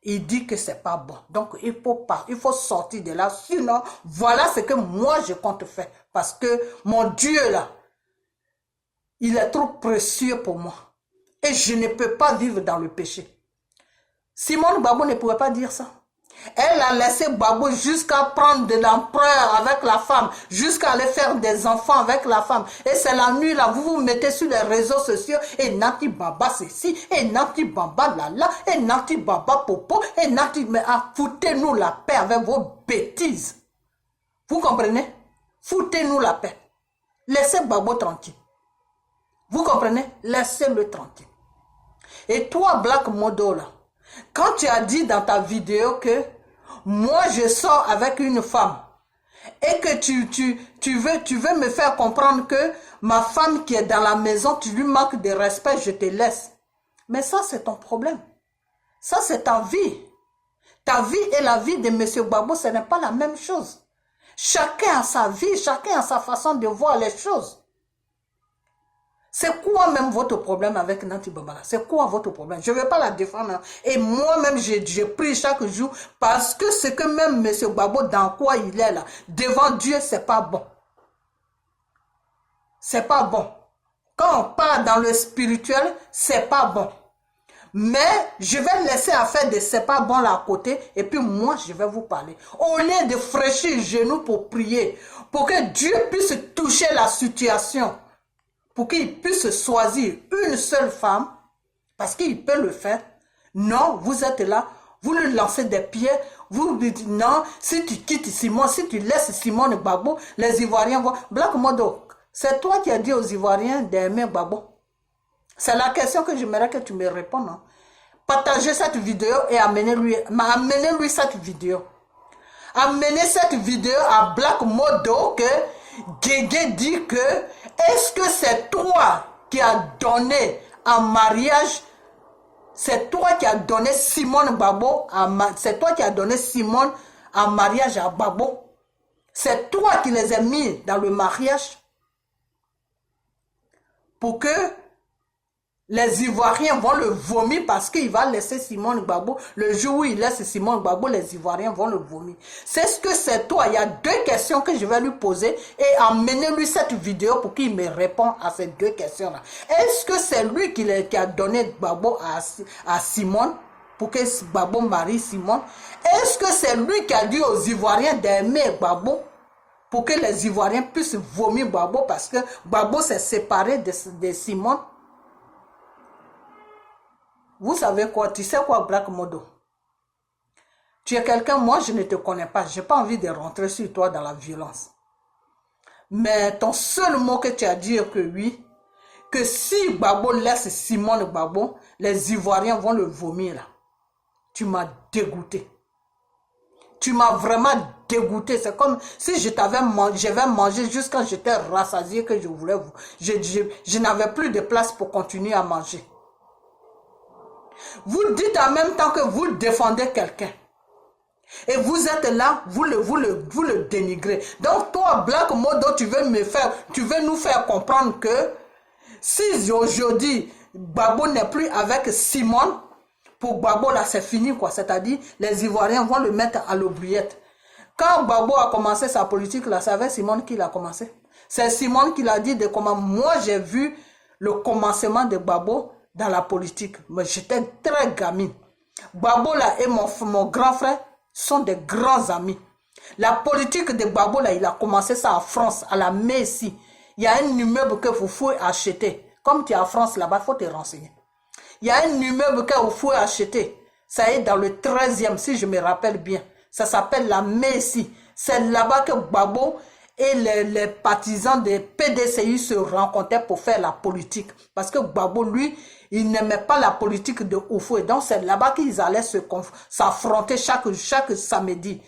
il dit que c'est pas bon. Donc il faut sortir de là. Sinon, voilà ce que moi je compte faire. Parce que mon Dieu là, il est trop précieux pour moi. Et je ne peux pas vivre dans le péché. Simone Gbagbo ne pouvait pas dire ça. Elle a laissé Gbagbo jusqu'à prendre de l'empereur avec la femme, jusqu'à aller faire des enfants avec la femme. Et c'est la nuit là, vous vous mettez sur les réseaux sociaux et Nati Baba ceci, et Nati Baba lala, et Nati Baba popo, et Nati... Mais foutez-nous la paix avec vos bêtises. Vous comprenez? Foutez-nous la paix. Laissez Gbagbo tranquille. Vous comprenez? Laissez-le tranquille. Et toi, Black Modo, là, quand tu as dit dans ta vidéo que moi, je sors avec une femme et que tu veux me faire comprendre que ma femme qui est dans la maison, tu lui manques de respect, je te laisse. Mais ça, c'est ton problème. Ça, c'est ta vie. Ta vie et la vie de M. Gbagbo, ce n'est pas la même chose. Chacun a sa vie, chacun a sa façon de voir les choses. C'est quoi même votre problème avec Nanti Bambala? C'est quoi votre problème? Je ne vais pas la défendre. Et moi-même, je prie chaque jour parce que c'est que même M. Gbagbo, dans quoi il est là, devant Dieu, c'est pas bon. C'est pas bon. Quand on part dans le spirituel, c'est pas bon. Mais je vais laisser affaire de c'est pas bon là à côté et puis moi, je vais vous parler. Au lieu de fraîchir les genoux pour prier, pour que Dieu puisse toucher la situation, pour qu'il puisse choisir une seule femme, parce qu'il peut le faire. Non, vous êtes là, vous lui lancez des pierres, vous lui dites non, si tu quittes Simon, si tu laisses Simone Gbagbo, les Ivoiriens vont... Black Modo, c'est toi qui as dit aux Ivoiriens d'aimer Gbagbo. C'est la question que j'aimerais que tu me répondes. Hein. Partagez cette vidéo et amenez-lui cette vidéo. Amenez cette vidéo à Black Modo que Guégué dit que est-ce que c'est toi qui as donné en mariage, c'est toi qui as donné Simone Gbagbo, c'est toi qui as donné Simone en mariage à Gbagbo, c'est toi qui les as mis dans le mariage pour que les Ivoiriens vont le vomir parce qu'il va laisser Simone Gbagbo. Le jour où il laisse Simone Gbagbo, les Ivoiriens vont le vomir. C'est ce que c'est toi. Il y a deux questions que je vais lui poser et emmenez-lui cette vidéo pour qu'il me réponde à ces deux questions-là. Est-ce que c'est lui qui a donné Gbagbo à Simone? pour que Gbagbo marie Simone? Est-ce que c'est lui qui a dit aux Ivoiriens d'aimer Gbagbo pour que les Ivoiriens puissent vomir Gbagbo parce que Gbagbo s'est séparé de Simone? Vous savez quoi? Tu sais quoi, Black Modo? Tu es quelqu'un, moi je ne te connais pas. Je n'ai pas envie de rentrer sur toi dans la violence. Mais ton seul mot que tu as dit est que oui, que si Gbagbo laisse Simone Gbagbo, les Ivoiriens vont le vomir là. Tu m'as dégoûté. Tu m'as vraiment dégoûté. C'est comme si je t'avais mangé jusqu'à quand j'étais rassasié que je voulais. Je n'avais plus de place pour continuer à manger. Vous dites en même temps que vous défendez quelqu'un. Et vous êtes là, vous le dénigrez. Donc toi, Black Modo, tu veux nous faire comprendre que si aujourd'hui, Gbagbo n'est plus avec Simone, pour Gbagbo là c'est fini quoi. C'est-à-dire, les Ivoiriens vont le mettre à l'oubliette. Quand Gbagbo a commencé sa politique là, c'est avec Simone qu'il a commencé. C'est Simone qui l'a dit de comment moi j'ai vu le commencement de Gbagbo dans la politique. Mais j'étais très gamine. Gbagbo là et mon grand frère sont des grands amis. La politique de Gbagbo là, il a commencé ça en France, à la Messi. Il y a un immeuble que vous pouvez acheter. Comme tu es en France là-bas, il faut te renseigner. Il y a un immeuble que vous pouvez acheter. Ça est dans le 13e, si je me rappelle bien. Ça s'appelle la Messi. C'est là-bas que Gbagbo et les partisans des PDCI se rencontraient pour faire la politique. Parce que Gbagbo, lui, il n'aimait pas la politique de Oufoué. Donc c'est là-bas qu'ils allaient s'affronter chaque samedi.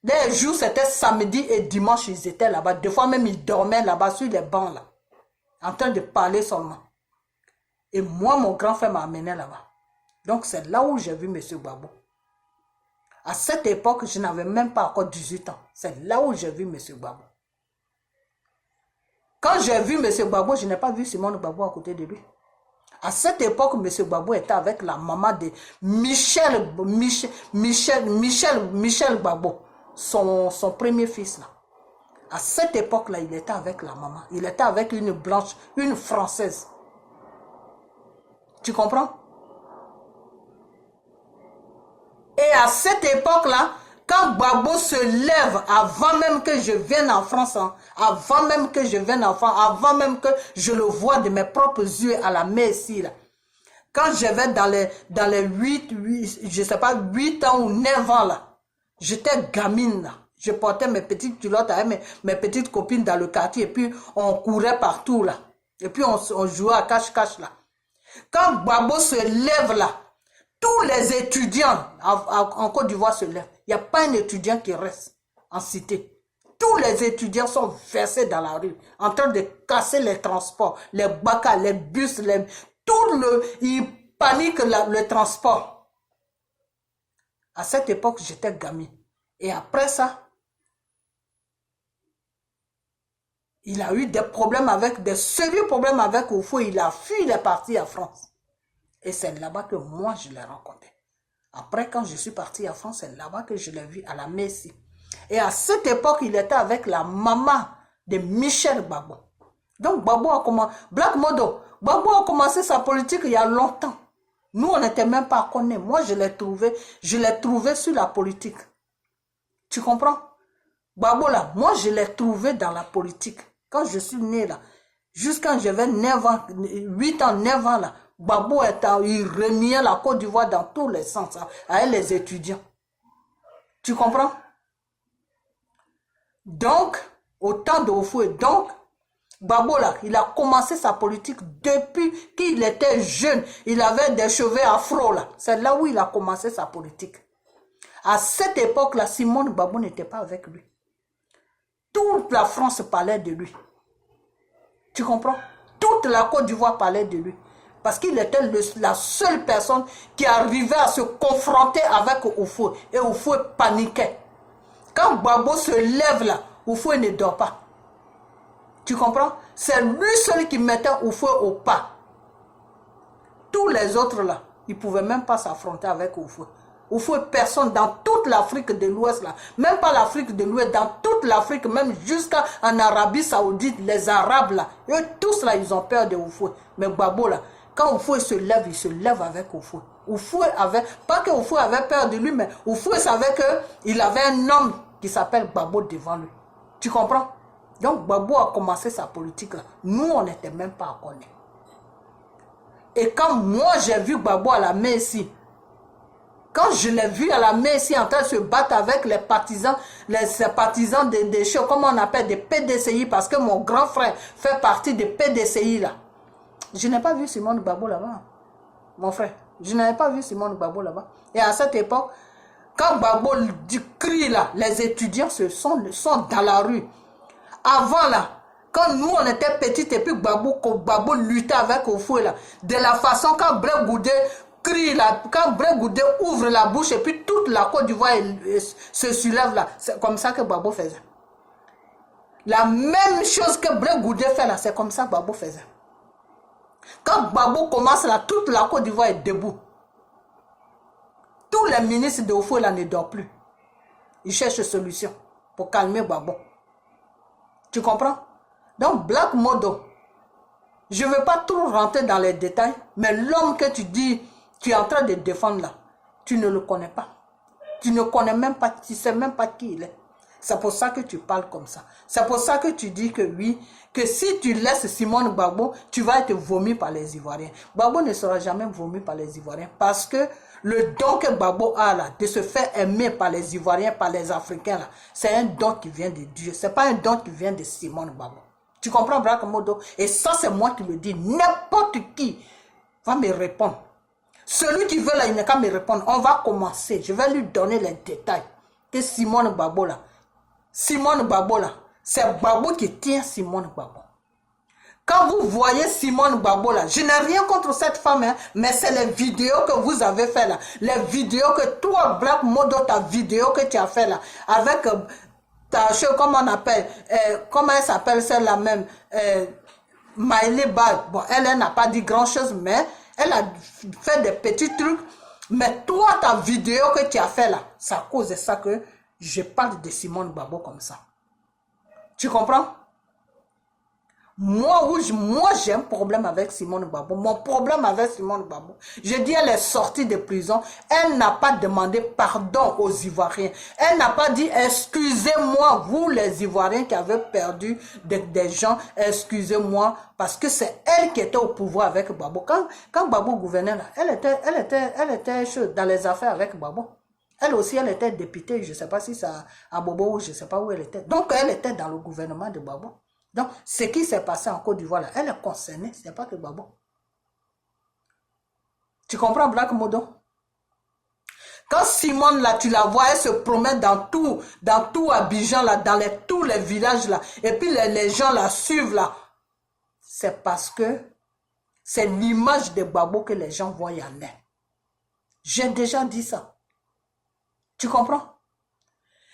Les jours, c'était samedi et dimanche, ils étaient là-bas. Des fois même, ils dormaient là-bas sur les bancs, là, en train de parler seulement. Et moi, mon grand frère m'a amené là-bas. Donc c'est là où j'ai vu M. Gbagbo. À cette époque, je n'avais même pas encore 18 ans. C'est là où j'ai vu M. Gbagbo. Quand j'ai vu M. Gbagbo, je n'ai pas vu Simone Gbagbo à côté de lui. À cette époque, M. Gbagbo était avec la maman de Michel Gbagbo, son premier fils. Là. À cette époque-là, il était avec la maman. Il était avec une blanche, une française. Tu comprends? Et à cette époque-là, quand Gbagbo se lève, avant même que je vienne en France, hein, avant même que je vienne en France, avant même que je le vois de mes propres yeux à la mer ici, là, quand je vais dans les 8 ans ou 9 ans, là, j'étais gamine, là. Je portais mes petites culottes avec mes petites copines dans le quartier, et puis on courait partout, là. Et puis on jouait à cache-cache, là. Quand Gbagbo se lève, là, tous les étudiants en Côte d'Ivoire se lèvent. Il n'y a pas un étudiant qui reste en cité. Tous les étudiants sont versés dans la rue, en train de casser les transports, les bacas, les bus, ils paniquent le transport. À cette époque, j'étais gamine. Et après ça, il a eu des sérieux problèmes avec Oufoué. Il a fui, il est parti en France. Et c'est là-bas que moi, je l'ai rencontré. Après, quand je suis parti en France, c'est là-bas que je l'ai vu à la Messi. Et à cette époque, il était avec la maman de Michel Gbagbo. Donc, Gbagbo a commencé, Black Modo, Gbagbo a commencé sa politique il y a longtemps. Nous, on n'était même pas connus. Moi, je l'ai trouvé sur la politique. Tu comprends? Gbagbo, là, moi, je l'ai trouvé dans la politique. Quand je suis né, là, jusqu'à j'avais 9 ans, 8 ans, 9 ans, là, Gbagbo il reniait la Côte d'Ivoire dans tous les sens, hein, avec les étudiants. Tu comprends? Donc, au temps de Oufoué, donc, Gbagbo là, il a commencé sa politique depuis qu'il était jeune. Il avait des cheveux afro là. C'est là où il a commencé sa politique. À cette époque-là, Simone Gbagbo n'était pas avec lui. Toute la France parlait de lui. Tu comprends? Toute la Côte d'Ivoire parlait de lui. Parce qu'il était la seule personne qui arrivait à se confronter avec Oufoué. Et Oufoué paniquait. Quand Gbagbo se lève là, Oufoué ne dort pas. Tu comprends? C'est lui seul qui mettait Oufoué au pas. Tous les autres là, ils ne pouvaient même pas s'affronter avec Oufoué. Oufoué, personne dans toute l'Afrique de l'Ouest là, même pas l'Afrique de l'Ouest, dans toute l'Afrique, même jusqu'en Arabie Saoudite, les Arabes là, eux tous là, ils ont peur de Oufoué. Mais Gbagbo là, quand Oufoué se lève, il se lève avec Oufoué. Oufoué avait, pas que Oufoué avait peur de lui, mais Oufoué savait qu'il avait un homme qui s'appelle Gbagbo devant lui. Tu comprends? Donc Gbagbo a commencé sa politique là. Nous, on n'était même pas à connaître. Et quand moi j'ai vu Gbagbo à la main ici, quand je l'ai vu à la main ici en train de se battre avec les partisans des choses, comment on appelle, des PDCI, parce que mon grand frère fait partie des PDCI là. Je n'ai pas vu Simone Gbagbo là-bas, mon frère. Je n'avais pas vu Simone Gbagbo là-bas. Et à cette époque, quand Gbagbo crie là, les étudiants sont dans la rue. Avant là, quand nous on était petits et puis Gbagbo luttait avec Oufoué là, de la façon quand Blé Goudé crie là, quand Blé Goudé ouvre la bouche et puis toute la Côte d'Ivoire se soulève là, c'est comme ça que Gbagbo faisait. La même chose que Blé Goudé fait là, c'est comme ça que Gbagbo faisait. Quand Gbagbo commence là, toute la Côte d'Ivoire est debout. Tous les ministres de Oufoué là ne dorment plus. Ils cherchent une solution pour calmer Gbagbo. Tu comprends? Donc Black Modo, je ne veux pas trop rentrer dans les détails, mais l'homme que tu dis, tu es en train de défendre là, tu ne le connais pas. Tu ne connais même pas, tu ne sais même pas qui il est. C'est pour ça que tu parles comme ça. C'est pour ça que tu dis que oui, que si tu laisses Simone Gbagbo, tu vas être vomi par les Ivoiriens. Gbagbo ne sera jamais vomi par les Ivoiriens parce que le don que Gbagbo a là, de se faire aimer par les Ivoiriens, par les Africains là, c'est un don qui vient de Dieu. Ce n'est pas un don qui vient de Simone Gbagbo. Tu comprends, Black Modo? Et ça, c'est moi qui le dis. N'importe qui va me répondre. Celui qui veut là, il n'a qu'à me répondre. On va commencer. Je vais lui donner les détails. Que Simone Gbagbo là, c'est Gbagbo qui tient Simone Gbagbo. Quand vous voyez Simone Gbagbo là, je n'ai rien contre cette femme, hein, mais c'est les vidéos que vous avez fait là. Les vidéos que toi, Black Modo, ta vidéo que tu as fait là, avec ta chose, comment on appelle, comment elle s'appelle celle-là même, Maïli Bal. Bon, elle n'a pas dit grand-chose, mais elle a fait des petits trucs. Mais toi, ta vidéo que tu as fait là, c'est à cause de ça que je parle de Simone Gbagbo comme ça. Tu comprends? Moi, j'ai un problème avec Simone Gbagbo. Mon problème avec Simone Gbagbo, je dis, elle est sortie de prison. Elle n'a pas demandé pardon aux Ivoiriens. Elle n'a pas dit, excusez-moi, vous les Ivoiriens qui avez perdu des gens, excusez-moi, parce que c'est elle qui était au pouvoir avec Gbagbo. Quand Gbagbo gouvernait là, elle était dans les affaires avec Gbagbo. Elle aussi, elle était députée, je ne sais pas si c'est à Bobo ou je ne sais pas où elle était. Donc, elle était dans le gouvernement de Gbagbo. Donc, ce qui s'est passé en Côte d'Ivoire, elle est concernée, ce n'est pas que Gbagbo. Tu comprends, Black Modo? Quand Simone, là, tu la vois, elle se promène dans tout Abidjan, là, dans tous les villages, là, et puis les gens la suivent, là, c'est parce que c'est l'image de Gbagbo que les gens voient en elle. J'ai déjà dit ça. Tu comprends?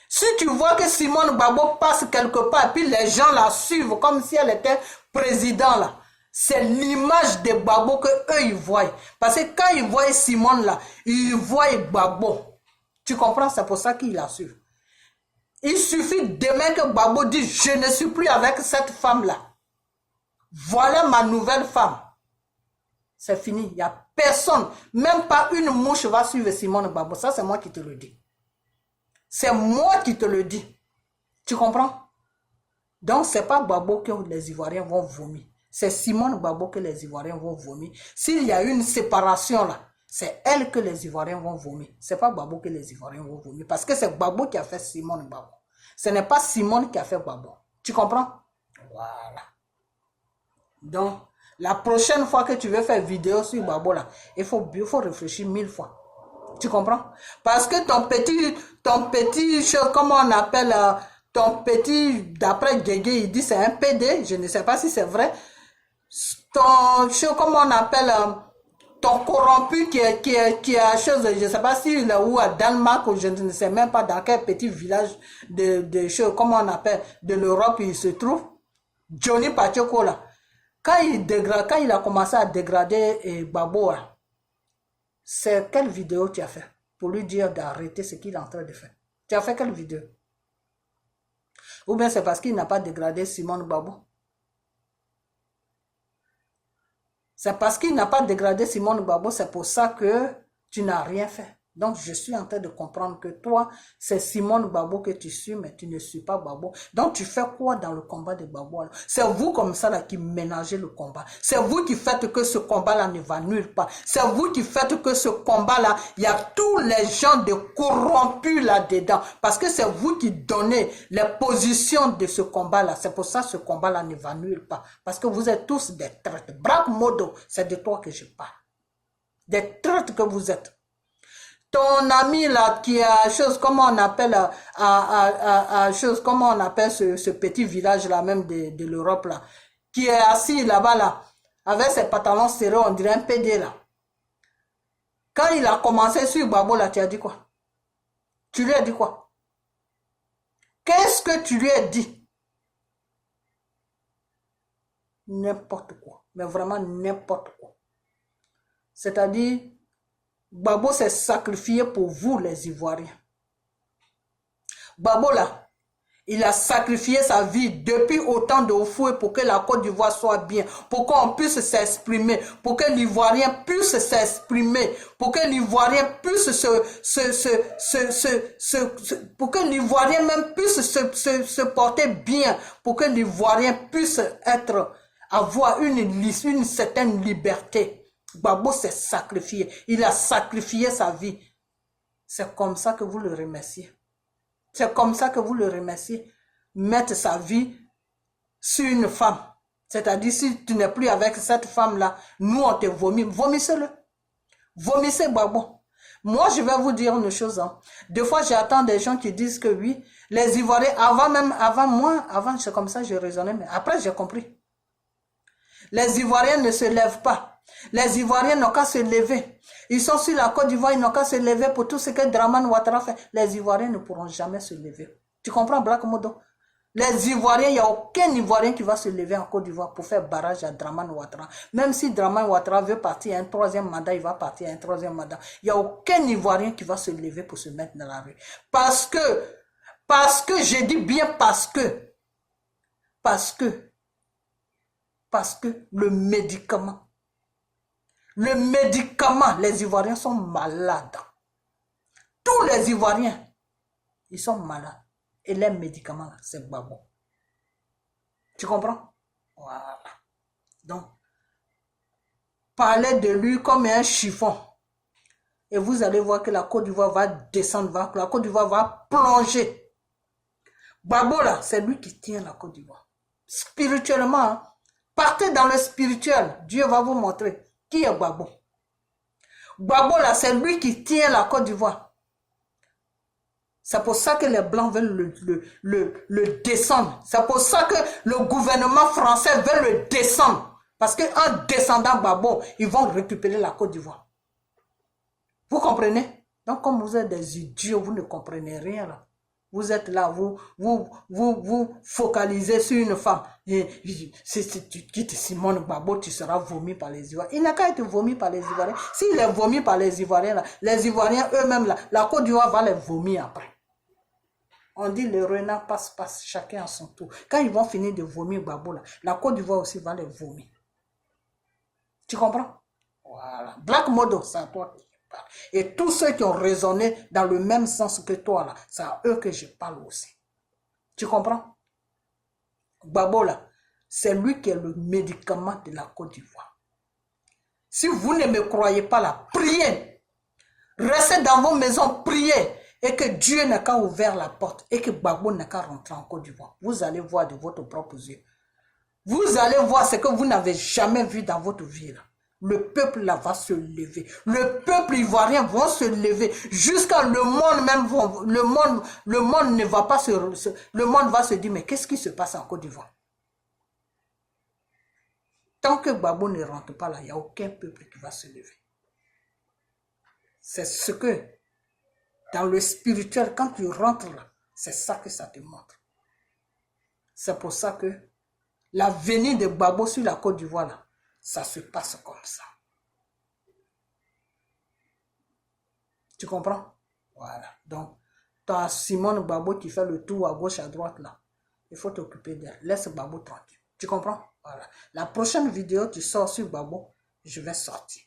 Si tu vois que Simone Gbagbo passe quelque part et puis les gens la suivent comme si elle était président là, c'est l'image de Gbagbo que eux ils voient. Parce que quand ils voient Simone là, ils voient Gbagbo. Tu comprends? C'est pour ça qu'ils la suivent. Il suffit demain que Gbagbo dise je ne suis plus avec cette femme là. Voilà ma nouvelle femme. C'est fini. Il n'y a personne, même pas une mouche va suivre Simone Gbagbo. Ça c'est moi qui te le dis. C'est moi qui te le dis. Tu comprends? Donc, ce n'est pas Gbagbo que les Ivoiriens vont vomir. C'est Simone Gbagbo que les Ivoiriens vont vomir. S'il y a une séparation là, c'est elle que les Ivoiriens vont vomir. Ce n'est pas Gbagbo que les Ivoiriens vont vomir. Parce que c'est Gbagbo qui a fait Simone Gbagbo. Ce n'est pas Simone qui a fait Gbagbo. Tu comprends? Voilà. Donc, la prochaine fois que tu veux faire vidéo sur Gbagbo là, il faut réfléchir 1000 fois. Tu comprends? Parce que ton petit, comment on appelle, ton petit, d'après Djegé, il dit c'est un PD, je ne sais pas si c'est vrai. Comment on appelle, ton corrompu qui a chose, je ne sais pas si il est où à Danemark ou je ne sais même pas dans quel petit village comment on appelle, de l'Europe il se trouve. Johnny Pachoko là. Quand il a commencé à dégrader Gbagbo, c'est quelle vidéo tu as fait pour lui dire d'arrêter ce qu'il est en train de faire? Tu as fait quelle vidéo? Ou bien c'est parce qu'il n'a pas dégradé Simone Gbagbo? C'est parce qu'il n'a pas dégradé Simone Gbagbo, c'est pour ça que Tu n'as rien fait. Donc, je suis en train de comprendre que toi, c'est Simone Gbagbo que tu suis, mais tu ne suis pas Gbagbo. Donc, tu fais quoi dans le combat de Gbagbo? C'est vous comme ça là qui ménagez le combat. C'est vous qui faites que ce combat-là ne va nulle part. C'est vous qui faites que ce combat-là, il y a tous les gens de corrompus là-dedans. Parce que c'est vous qui donnez les positions de ce combat-là. C'est pour ça que ce combat-là ne va nulle part. Parce que vous êtes tous des traîtres. Black Modo, c'est de toi que je parle. Des traîtres que vous êtes. Ton ami là qui a chose, comment on appelle chose, comment on appelle ce petit village là même de l'Europe là, qui est assis là-bas là, avec ses pantalons serrés, on dirait un PD là. Quand il a commencé sur Gbagbo là, tu as dit quoi? Tu lui as dit quoi? Qu'est-ce que tu lui as dit? N'importe quoi, mais vraiment n'importe quoi. C'est-à-dire, Gbagbo s'est sacrifié pour vous les Ivoiriens. Gbagbo là, il a sacrifié sa vie depuis autant de fouet pour que la Côte d'Ivoire soit bien, pour qu'on puisse s'exprimer, pour que l'Ivoirien puisse s'exprimer, pour que l'Ivoirien puisse pour que l'Ivoirien même puisse se porter bien, pour que l'Ivoirien puisse avoir une certaine liberté. Gbagbo s'est sacrifié. Il a sacrifié sa vie. C'est comme ça que vous le remerciez. C'est comme ça que vous le remerciez. Mettre sa vie sur une femme. C'est-à-dire, si tu n'es plus avec cette femme-là, nous, on te vomit. Vomissez-le. Vomissez Gbagbo. Moi, je vais vous dire une chose. Hein. Des fois, j'attends des gens qui disent que oui, les Ivoiriens, avant, c'est comme ça que je raisonnais, mais après, j'ai compris. Les Ivoiriens ne se lèvent pas. Les Ivoiriens n'ont qu'à se lever. Ils sont sur la Côte d'Ivoire, ils n'ont qu'à se lever pour tout ce que Dramane Ouattara fait. Les Ivoiriens ne pourront jamais se lever. Tu comprends, Black Modo? Les Ivoiriens, il n'y a aucun Ivoirien qui va se lever en Côte d'Ivoire pour faire barrage à Dramane Ouattara. Même si Dramane Ouattara veut partir à un troisième mandat, il va partir à un troisième mandat. Il n'y a aucun Ivoirien qui va se lever pour se mettre dans la rue. Parce que, je dis bien parce que le médicament, les Ivoiriens sont malades. Tous les Ivoiriens, ils sont malades. Et les médicaments, c'est Gbagbo. Tu comprends? Voilà. Donc, parlez de lui comme un chiffon. Et vous allez voir que la Côte d'Ivoire va descendre, la Côte d'Ivoire va plonger. Gbagbo là, c'est lui qui tient la Côte d'Ivoire. Spirituellement, hein? Partez dans le spirituel. Dieu va vous montrer qui est Gbagbo. Gbagbo là, c'est lui qui tient la Côte d'Ivoire. C'est pour ça que les Blancs veulent le descendre. C'est pour ça que le gouvernement français veut le descendre. Parce qu'en descendant Gbagbo, ils vont récupérer la Côte d'Ivoire. Vous comprenez? Donc comme vous êtes des idiots, vous ne comprenez rien là. Vous êtes là, vous focalisez sur une femme. Si tu quittes Simone Gbagbo, tu seras vomi par les Ivoiriens. Il n'a qu'à être vomi par les Ivoiriens. S'il est vomi par les Ivoiriens, là, les Ivoiriens eux-mêmes, là, la Côte d'Ivoire va les vomir après. On dit le renard passe, chacun à son tour. Quand ils vont finir de vomir Gbagbo, là, la Côte d'Ivoire aussi va les vomir. Tu comprends? Voilà. Black Modo, c'est à toi que je parle. Et tous ceux qui ont raisonné dans le même sens que toi, là, c'est à eux que je parle aussi. Tu comprends? Gbagbo, là, c'est lui qui est le médicament de la Côte d'Ivoire. Si vous ne me croyez pas là, priez. Restez dans vos maisons, priez. Et que Dieu n'a qu'à ouvrir la porte. Et que Gbagbo n'a qu'à rentrer en Côte d'Ivoire. Vous allez voir de votre propre yeux. Vous allez voir ce que vous n'avez jamais vu dans votre vie là. Le peuple là va se lever. Le peuple ivoirien va se lever. Jusqu'à le monde même, le monde ne va pas le monde va se dire, mais qu'est-ce qui se passe en Côte d'Ivoire? Tant que Gbagbo ne rentre pas là, il n'y a aucun peuple qui va se lever. C'est ce que, dans le spirituel, quand tu rentres là, c'est ça que ça te montre. C'est pour ça que la venue de Gbagbo sur la Côte d'Ivoire là, ça se passe comme ça. Tu comprends? Voilà. Donc, tu as Simone Gbagbo qui fait le tour à gauche, à droite là. Il faut t'occuper d'elle. Laisse Gbagbo tranquille. Tu comprends? Voilà. La prochaine vidéo, tu sors sur Gbagbo, je vais sortir.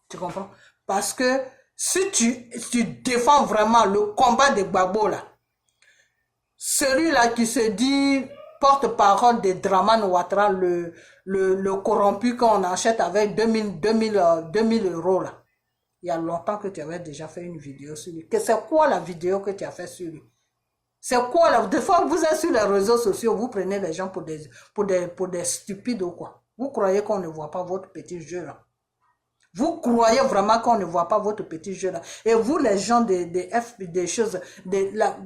Tu comprends? Parce que si tu défends vraiment le combat de Gbagbo là, celui-là qui se dit porte-parole de Draman Ouattara, le corrompu qu'on achète avec 2000 euros là. Il y a longtemps que tu avais déjà fait une vidéo sur lui. C'est quoi la vidéo que tu as fait sur lui? C'est quoi là? Des fois, vous êtes sur les réseaux sociaux, vous prenez les gens pour des stupides ou quoi? Vous croyez qu'on ne voit pas votre petit jeu là? Vous croyez vraiment qu'on ne voit pas votre petit jeu là? Et vous, les gens des choses,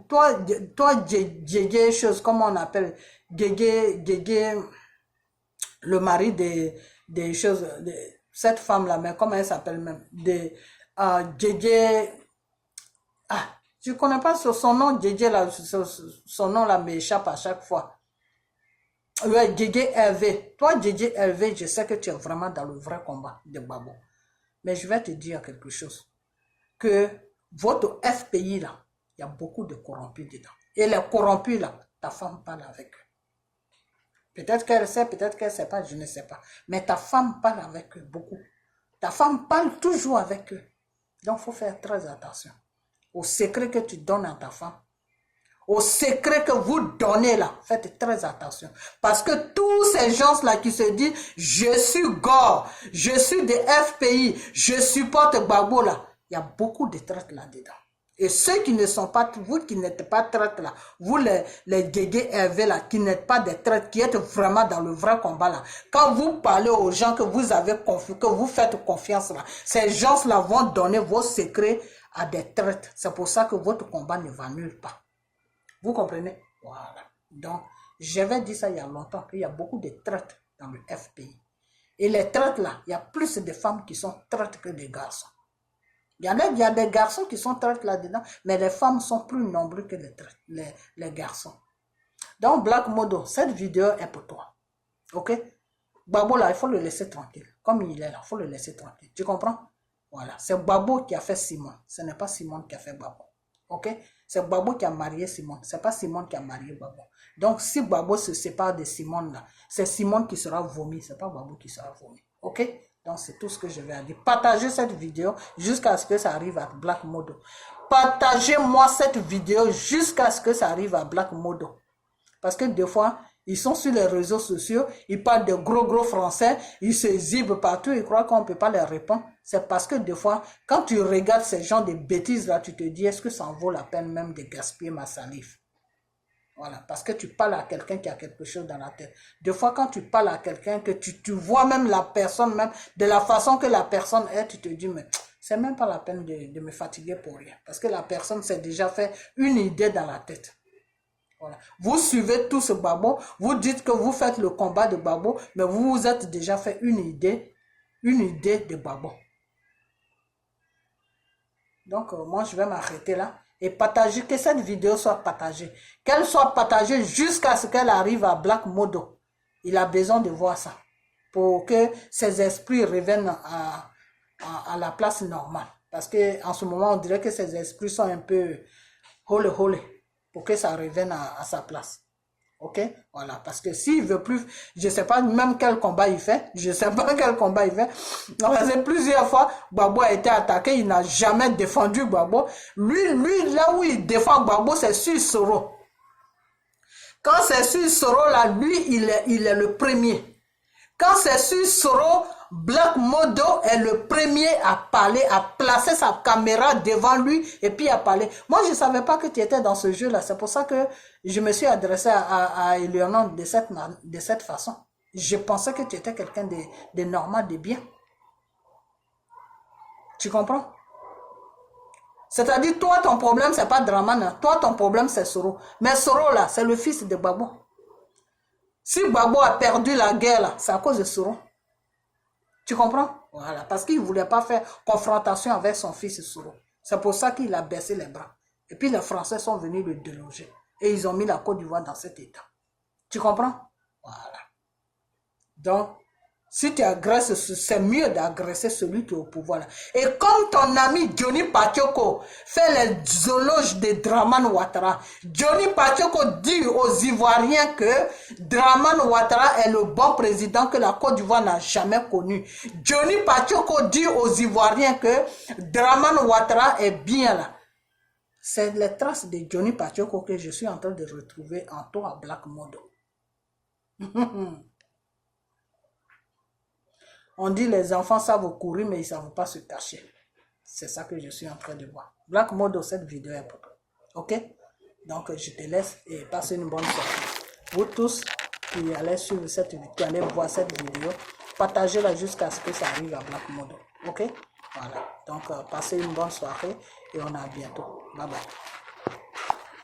toi, Gégé, choses, comment on appelle? Gégé, le mari des choses, cette femme là, mais comment elle s'appelle même? Gégé, je ne connais pas son nom, Gégé là, son nom là m'échappe à chaque fois. Ouais, Gégé Hervé. Toi, Gégé Hervé, je sais que tu es vraiment dans le vrai combat de Gbagbo. Mais je vais te dire quelque chose. Que votre FPI là, il y a beaucoup de corrompus dedans. Et les corrompus là, ta femme parle avec eux. Peut-être qu'elle sait, peut-être qu'elle ne sait pas, je ne sais pas. Mais ta femme parle avec eux beaucoup. Ta femme parle toujours avec eux. Donc, il faut faire très attention au secret que tu donnes à ta femme. Au secret que vous donnez là, faites très attention. Parce que tous ces gens-là qui se disent, je suis gore, je suis des FPI, je supporte Gbagbo là, il y a beaucoup de traites là-dedans. Et ceux qui ne sont pas, vous qui n'êtes pas traites là, vous les Guégué Hervé là, qui n'êtes pas des traites, qui êtes vraiment dans le vrai combat là, quand vous parlez aux gens que vous avez confiance, que vous faites confiance là, ces gens-là vont donner vos secrets à des traites. C'est pour ça que votre combat ne va nulle part. Vous comprenez? Voilà. Donc, j'avais dit ça il y a longtemps, qu'il y a beaucoup de traites dans le FPI. Et les traites là, il y a plus de femmes qui sont traites que des garçons. Il y a des garçons qui sont traites là-dedans, mais les femmes sont plus nombreuses que les garçons. Donc, Black Modo, cette vidéo est pour toi. Ok? Gbagbo là, il faut le laisser tranquille. Comme il est là, il faut le laisser tranquille. Tu comprends? Voilà. C'est Gbagbo qui a fait Simon. Ce n'est pas Simon qui a fait Gbagbo. Ok? C'est Gbagbo qui a marié Simone. Ce n'est pas Simone qui a marié Gbagbo. Donc, si Gbagbo se sépare de Simone, là, c'est Simone qui sera vomi. Ce n'est pas Gbagbo qui sera vomi. Ok? Donc, c'est tout ce que je vais dire. Partagez cette vidéo jusqu'à ce que ça arrive à Black Modo. Partagez-moi cette vidéo jusqu'à ce que ça arrive à Black Modo. Parce que des fois, ils sont sur les réseaux sociaux, ils parlent de gros français, ils se zibent partout, ils croient qu'on ne peut pas leur répondre. C'est parce que des fois, quand tu regardes ces gens de bêtises là, tu te dis, est-ce que ça en vaut la peine même de gaspiller ma salive? Voilà, parce que tu parles à quelqu'un qui a quelque chose dans la tête. Des fois, quand tu parles à quelqu'un, que tu vois même la personne, même de la façon que la personne est, tu te dis, mais c'est même pas la peine de me fatiguer pour rien. Parce que la personne s'est déjà fait une idée dans la tête. Voilà. Vous suivez tout ce Gbagbo, vous dites que vous faites le combat de Gbagbo, mais vous vous êtes déjà fait une idée de Gbagbo. Donc, moi, je vais m'arrêter là et partager, que cette vidéo soit partagée. Qu'elle soit partagée jusqu'à ce qu'elle arrive à Black Modo. Il a besoin de voir ça pour que ses esprits reviennent à la place normale. Parce qu'en ce moment, on dirait que ses esprits sont un peu holy. Pour que ça revienne à sa place. Ok? Voilà. Parce que s'il veut plus, je ne sais pas même quel combat il fait. Je ne sais pas quel combat il fait. Parce que plusieurs fois, Gbagbo a été attaqué. Il n'a jamais défendu Gbagbo. Lui, là où il défend Gbagbo, c'est sur Soro. Quand c'est sur Soro, là, lui, il est le premier. Quand c'est sur Soro, Black Modo est le premier à parler, à placer sa caméra devant lui et puis à parler. Moi, je ne savais pas que tu étais dans ce jeu-là. C'est pour ça que je me suis adressé à Eleonore de cette façon. Je pensais que tu étais quelqu'un de normal, de bien. Tu comprends? C'est-à-dire, toi, ton problème, ce n'est pas Dramana. Toi, ton problème, c'est Soro. Mais Soro, là, c'est le fils de Gbagbo. Si Gbagbo a perdu la guerre, là, c'est à cause de Soro. Tu comprends? Voilà, parce qu'il ne voulait pas faire confrontation avec son fils Soro. C'est pour ça qu'il a baissé les bras. Et puis les Français sont venus le déloger. Et ils ont mis la Côte d'Ivoire dans cet état. Tu comprends? Voilà. Donc, Si tu agresses, c'est mieux d'agresser celui qui est au pouvoir. Là. Et comme ton ami Johnny Pachoko fait les zoologes de Draman Ouattara, Johnny Pachoko dit aux Ivoiriens que Draman Ouattara est le bon président que la Côte d'Ivoire n'a jamais connu. Johnny Pachoko dit aux Ivoiriens que Draman Ouattara est bien là. C'est les traces de Johnny Pachoko que je suis en train de retrouver en toi à Black Modo. On dit les enfants savent courir, mais ils ne savent pas se cacher. C'est ça que je suis en train de voir. Black Modo, cette vidéo est pour toi. Ok? Donc, je te laisse et passe une bonne soirée. Vous tous qui allez suivre cette vidéo, qui allez voir cette vidéo, partagez-la jusqu'à ce que ça arrive à Black Modo. Ok? Voilà. Donc, passez une bonne soirée et on a à bientôt. Bye bye.